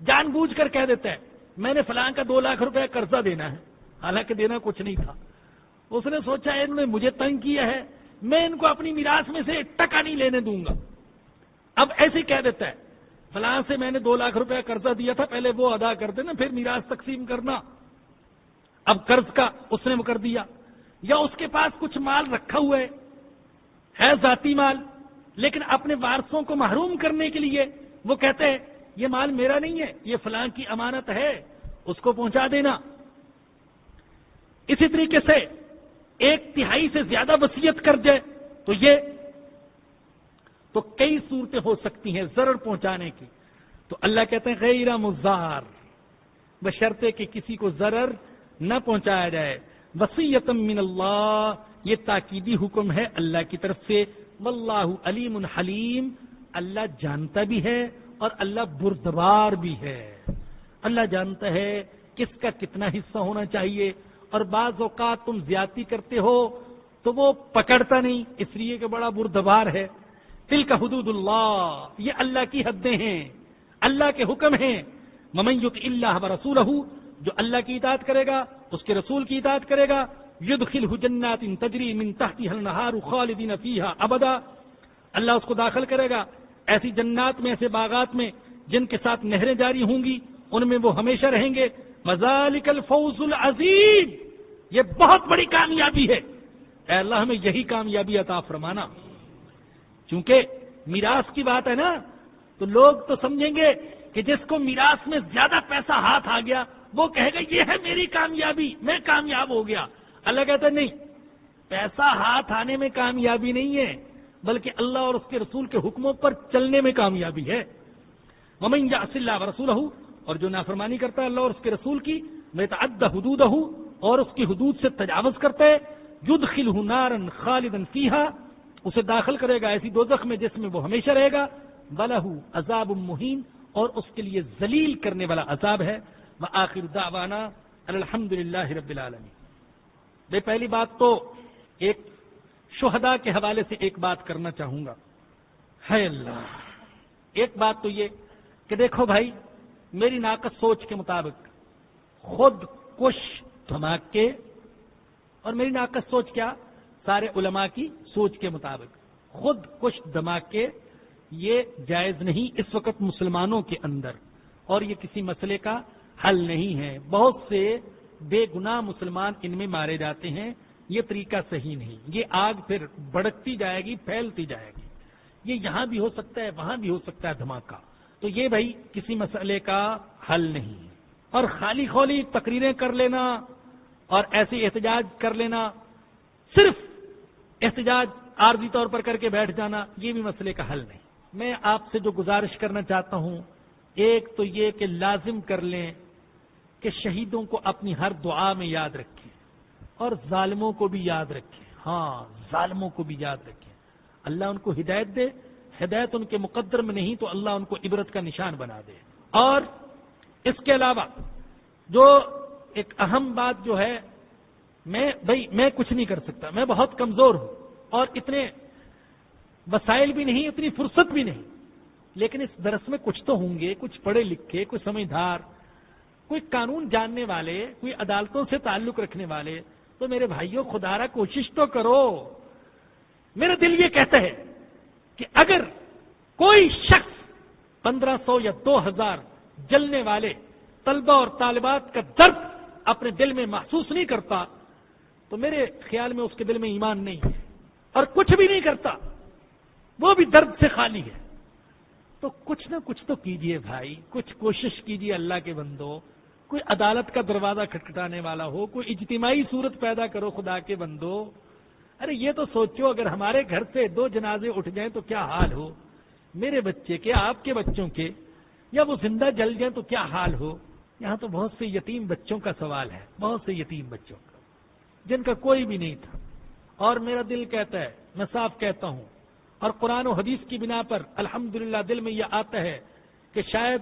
جان بوجھ کر کہہ دیتا ہے میں نے فلاں کا 2 لاکھ روپے قرضہ دینا ہے، حالانکہ دینا کچھ نہیں تھا. اس نے سوچا انہوں نے مجھے تنگ کیا ہے، میں ان کو اپنی میراث میں سے 1 ٹکا نہیں لینے دوں گا. اب ایسے کہہ دیتا ہے فلاں سے میں نے 2 لاکھ روپے قرضہ دیا تھا، پہلے وہ ادا کر دینا پھر میراث تقسیم کرنا. اب قرض کا اس نے کر دیا، یا اس کے پاس کچھ مال رکھا ہوا ہے ذاتی مال، لیکن اپنے وارثوں کو محروم کرنے کے لیے وہ کہتے ہیں یہ مال میرا نہیں ہے، یہ فلاں کی امانت ہے، اس کو پہنچا دینا. اسی طریقے سے 1/3 سے زیادہ وصیت کر جائے تو یہ تو کئی صورتیں ہو سکتی ہیں ضرر پہنچانے کی. تو اللہ کہتے ہیں غیر مضار، بشرطے کہ کسی کو ضرر نہ پہنچایا جائے. وصیۃ من اللہ، یہ تاکیدی حکم ہے اللہ کی طرف سے. واللہ علیم حلیم، اللہ جانتا بھی ہے اور اللہ بردبار بھی ہے. اللہ جانتا ہے کس کا کتنا حصہ ہونا چاہیے، اور بعض اوقات تم زیادتی کرتے ہو تو وہ پکڑتا نہیں اس لیے کہ بڑا بردبار ہے. تلک حدود اللہ، یہ اللہ کی حدیں ہیں، اللہ کے حکم ہیں. ومن یطع اللہ ورسولہ، جو اللہ کی اطاعت کرے گا اس کے رسول کی اطاعت کرے گا، یدخلہ جنات تجری من تحتها الانہار خالدین فیہا ابدا، اللہ اس کو داخل کرے گا ایسی جنات میں، ایسے باغات میں جن کے ساتھ نہریں جاری ہوں گی، ان میں وہ ہمیشہ رہیں گے. وذالک الفوز العظیم، یہ بہت بڑی کامیابی ہے. اے اللہ ہمیں یہی کامیابی عطا فرمانا. چونکہ میراث کی بات ہے نا، تو لوگ تو سمجھیں گے کہ جس کو میراث میں زیادہ پیسہ ہاتھ آ گیا وہ کہے گا یہ ہے میری کامیابی، میں کامیاب ہو گیا. اللہ کہتا ہے نہیں، پیسہ ہاتھ آنے میں کامیابی نہیں ہے، بلکہ اللہ اور اس کے رسول کے حکموں پر چلنے میں کامیابی ہے. ومن یعص اللہ ورسولہ، اور جو نافرمانی کرتا ہے اللہ اور اس کے رسول کی، ویتعد حدودہ، اور اس کی حدود سے تجاوز کرتا ہے، یدخلہ نارا خالدا فیہا، اسے داخل کرے گا ایسی دوزخ میں جس میں وہ ہمیشہ رہے گا. وَلَهُ عذاب مہین، اور اس کے لیے ذلیل کرنے والا عذاب ہے. وآخر دعوانا الحمد للہ رب العالمین. میں پہلی بات تو ایک شہداء کے حوالے سے ایک بات کرنا چاہوں گا. ہے اللہ، ایک بات تو یہ کہ دیکھو بھائی، میری ناقص سوچ کے مطابق خود کش دھماکے، اور میری ناقص سوچ کیا، سارے علماء کی سوچ کے مطابق خود کش دھماکے یہ جائز نہیں اس وقت مسلمانوں کے اندر، اور یہ کسی مسئلے کا حل نہیں ہے. بہت سے بے گناہ مسلمان ان میں مارے جاتے ہیں، یہ طریقہ صحیح نہیں. یہ آگ پھر بڑھتی جائے گی، پھیلتی جائے گی. یہ یہاں بھی ہو سکتا ہے، وہاں بھی ہو سکتا ہے دھماکہ. تو یہ بھائی کسی مسئلے کا حل نہیں ہے. اور خالی خولی تقریریں کر لینا اور ایسے احتجاج کر لینا، صرف احتجاج عارضی طور پر کر کے بیٹھ جانا، یہ بھی مسئلے کا حل نہیں. میں آپ سے جو گزارش کرنا چاہتا ہوں، ایک تو یہ کہ لازم کر لیں کہ شہیدوں کو اپنی ہر دعا میں یاد رکھیں اور ظالموں کو بھی یاد رکھیں. ہاں، ظالموں کو بھی یاد رکھیں. اللہ ان کو ہدایت دے، ہدایت ان کے مقدر میں نہیں تو اللہ ان کو عبرت کا نشان بنا دے. اور اس کے علاوہ جو ایک اہم بات جو ہے، میں کچھ نہیں کر سکتا، میں بہت کمزور ہوں اور اتنے وسائل بھی نہیں، اتنی فرصت بھی نہیں. لیکن اس درس میں کچھ تو ہوں گے، کچھ پڑھے لکھے، کوئی سمجھدار، کوئی قانون جاننے والے، کوئی عدالتوں سے تعلق رکھنے والے. تو میرے بھائیوں، خدا را کوشش تو کرو. میرا دل یہ کہتا ہے کہ اگر کوئی شخص 1500 یا 2000 جلنے والے طلبہ اور طالبات کا درد اپنے دل میں محسوس نہیں کرتا تو میرے خیال میں اس کے دل میں ایمان نہیں ہے، اور کچھ بھی نہیں کرتا، وہ بھی درد سے خالی ہے. تو کچھ نہ کچھ تو کیجئے بھائی، کچھ کوشش کیجئے اللہ کے بندو. کوئی عدالت کا دروازہ کھٹکھٹانے والا ہو، کوئی اجتماعی صورت پیدا کرو خدا کے بندو. ارے یہ تو سوچو، اگر ہمارے گھر سے 2 جنازے اٹھ جائیں تو کیا حال ہو، میرے بچے کے، آپ کے بچوں کے، یا وہ زندہ جل جائیں تو کیا حال ہو. یہاں تو بہت سے یتیم بچوں کا سوال ہے، بہت سے یتیم بچوں کا جن کا کوئی بھی نہیں تھا. اور میرا دل کہتا ہے، میں صاف کہتا ہوں، اور قرآن و حدیث کی بنا پر الحمدللہ دل میں یہ آتا ہے کہ شاید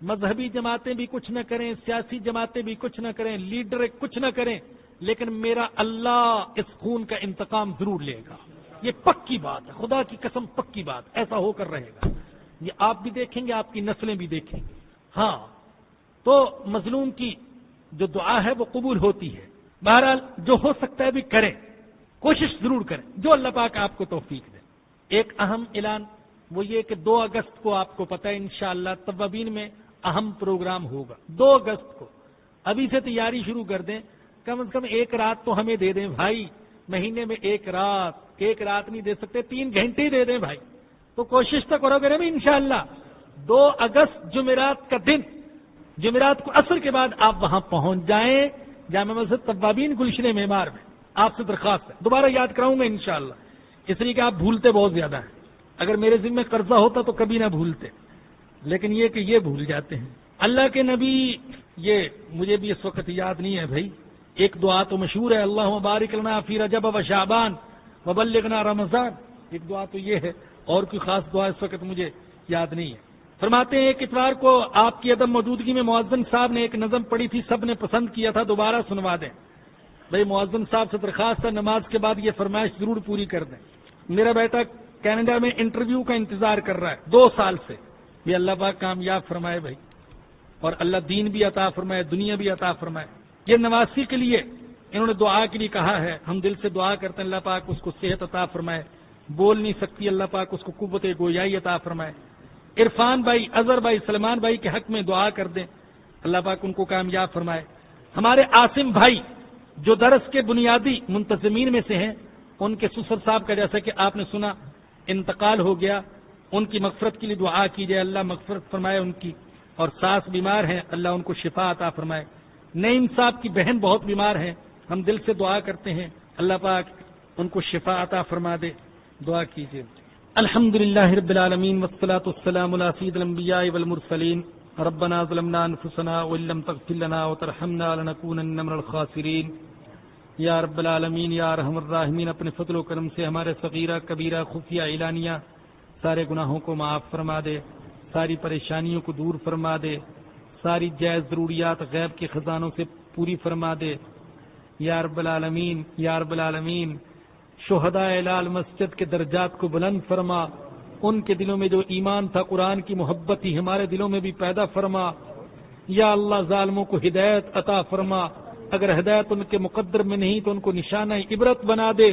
مذہبی جماعتیں بھی کچھ نہ کریں، سیاسی جماعتیں بھی کچھ نہ کریں، لیڈر کچھ نہ کریں، لیکن میرا اللہ اس خون کا انتقام ضرور لے گا. یہ پکی بات ہے، خدا کی قسم پکی بات، ایسا ہو کر رہے گا. یہ آپ بھی دیکھیں گے، آپ کی نسلیں بھی دیکھیں گے. ہاں، تو مظلوم کی جو دعا ہے وہ قبول ہوتی ہے. بہرحال جو ہو سکتا ہے بھی کریں، کوشش ضرور کریں، جو اللہ پاک آپ کو توفیق دے. ایک اہم اعلان وہ یہ کہ 2 اگست کو آپ کو پتہ ہے انشاءاللہ توابین میں اہم پروگرام ہوگا. 2 اگست کو ابھی سے تیاری شروع کر دیں. کم از کم 1 رات تو ہمیں دے دیں بھائی، مہینے میں 1 رات نہیں دے سکتے، 3 گھنٹے دے دیں بھائی. تو کوشش تو کرو گے نا انشاءاللہ. 2 اگست جمعرات کا دن، جمعرات کو عصر کے بعد آپ وہاں پہنچ جائیں جامع مسجد توابین گلشن معمار میں. آپ سے درخواست ہے، دوبارہ یاد کراؤں گا انشاءاللہ، اس لیے کہ آپ بھولتے بہت زیادہ ہیں. اگر میرے ذمہ قرضہ ہوتا تو کبھی نہ بھولتے، لیکن یہ کہ یہ بھول جاتے ہیں. اللہ کے نبی، یہ مجھے بھی اس وقت یاد نہیں ہے بھائی، ایک دعا تو مشہور ہے، اللہم بارک لنا فی رجب و شعبان وبلغنا رمضان. ایک دعا تو یہ ہے، اور کوئی خاص دعا اس وقت مجھے یاد نہیں ہے. فرماتے ہیں ایک اتوار کو آپ کی عدم موجودگی میں مؤذن صاحب نے ایک نظم پڑھی تھی، سب نے پسند کیا تھا، دوبارہ سنوا دیں. بھائی مؤذن صاحب سے درخواست ہے، نماز کے بعد یہ فرمائش ضرور پوری کر دیں. میرا بیٹا کینیڈا میں انٹرویو کا انتظار کر رہا ہے 2 سال سے. یہ اللہ پاک کامیاب فرمائے بھائی، اور اللہ دین بھی عطا فرمائے، دنیا بھی عطا فرمائے. یہ نواسی کے لیے انہوں نے دعا کے لیے کہا ہے، ہم دل سے دعا کرتے ہیں اللہ پاک اس کو صحت عطا فرمائے. بول نہیں سکتی، اللہ پاک اس کو قوت گویائی عطا فرمائے. عرفان بھائی، اظہر بھائی، سلمان بھائی کے حق میں دعا کر دیں، اللہ پاک ان کو کامیاب فرمائے. ہمارے عاصم بھائی جو درس کے بنیادی منتظمین میں سے ہیں، ان کے سسر صاحب کا جیسا کہ آپ نے سنا انتقال ہو گیا، ان کی مغفرت کے لیے دعا کیجئے، اللہ مغفرت فرمائے ان کی. اور ساس بیمار ہیں، اللہ ان کو شفا عطا فرمائے. نعیم صاحب کی بہن بہت بیمار ہیں، ہم دل سے دعا کرتے ہیں اللہ پاک ان کو شفا عطا فرما دے. دعا کیجئے. الحمدللہ رب العالمین والصلاة والسلام علی سید الانبیاء والمرسلین. ربنا ظلمنا انفسنا وان لم تغفر لنا وترحمنا لنکونن من الخاسرین. یا رب العالمین، یا ارحم الراحمین، اپنے فضل و کرم سے ہمارے صغیرہ کبیرہ خفیہ اعلانیہ سارے گناہوں کو معاف فرما دے، ساری پریشانیوں کو دور فرما دے، ساری جائز ضروریات غیب کے خزانوں سے پوری فرما دے. یا رب العالمین، یا رب العالمین، شہداء لال مسجد کے درجات کو بلند فرما. ان کے دلوں میں جو ایمان تھا، قرآن کی محبت ہی ہمارے دلوں میں بھی پیدا فرما. یا اللہ ظالموں کو ہدایت عطا فرما، اگر ہدایت ان کے مقدر میں نہیں تو ان کو نشانہ عبرت بنا دے.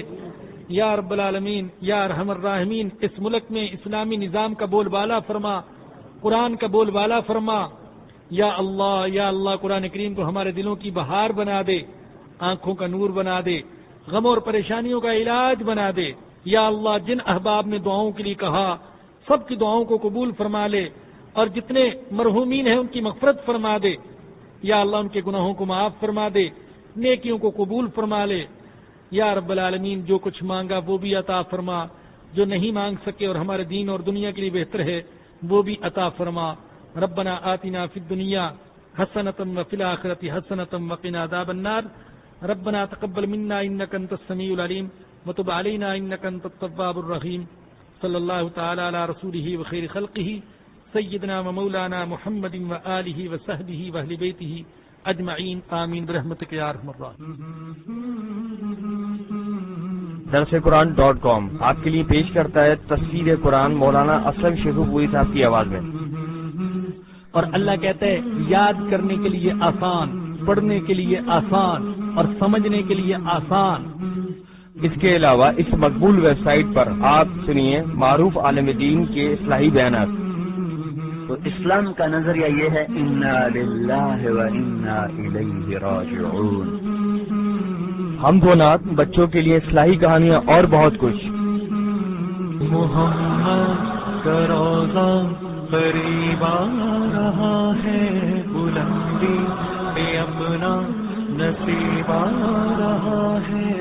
یا رب العالمین، یا ارحم الراحمین، اس ملک میں اسلامی نظام کا بول بالا فرما، قرآن کا بول بالا فرما. یا اللہ قرآن کریم کو ہمارے دلوں کی بہار بنا دے، آنکھوں کا نور بنا دے، غموں اور پریشانیوں کا علاج بنا دے۔ یا اللہ جن احباب نے دعاؤں کے لیے کہا سب کی دعاؤں کو قبول فرما لے، اور جتنے مرحومین ہیں ان کی مغفرت فرما دے۔ یا اللہ ان کے گناہوں کو معاف فرما دے، نیکیوں کو قبول فرما لے۔ یا رب العالمین جو کچھ مانگا وہ بھی عطا فرما، جو نہیں مانگ سکے اور ہمارے دین اور دنیا کے لیے بہتر ہے وہ بھی عطا فرما۔ ربنا آتنا فی الدنیا حسنۃ وفی الآخرۃ حسنۃ وقنا عذاب النار۔ ربنا تقبل منا انک انت السمیع العلیم وتب علینا انک انت التواب الرحیم۔ صلی اللہ تعالی علی رسولہ وخیر خلقہ سیدنا و مولانا محمد وآلہ وصحبہ واہل بیتہ اجمعین آمین برحمتک یا ارحم الراحمین۔ درسقرآن.com آپ کے لیے پیش کرتا ہے تفسیر قرآن مولانا اسلم شیخو پوری صاحب کی آواز میں۔ اور اللہ کہتا ہے یاد کرنے کے لیے آسان، پڑھنے کے لیے آسان اور سمجھنے کے لیے آسان۔ اس کے علاوہ اس مقبول ویب سائٹ پر آپ سنیے معروف عالم دین کے اصلاحی بیانات۔ تو اسلام کا نظریہ یہ ہے انا للہ و انا الیہ راجعون۔ حمد و نعت، بچوں کے لیے اصلاحی کہانیاں اور بہت کچھ۔ محمد کا روضہ قریب آ رہا ہے، بلندی پہ اپنا نصیب آ رہا ہے۔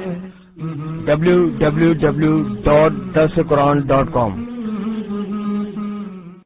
www.darsequran.com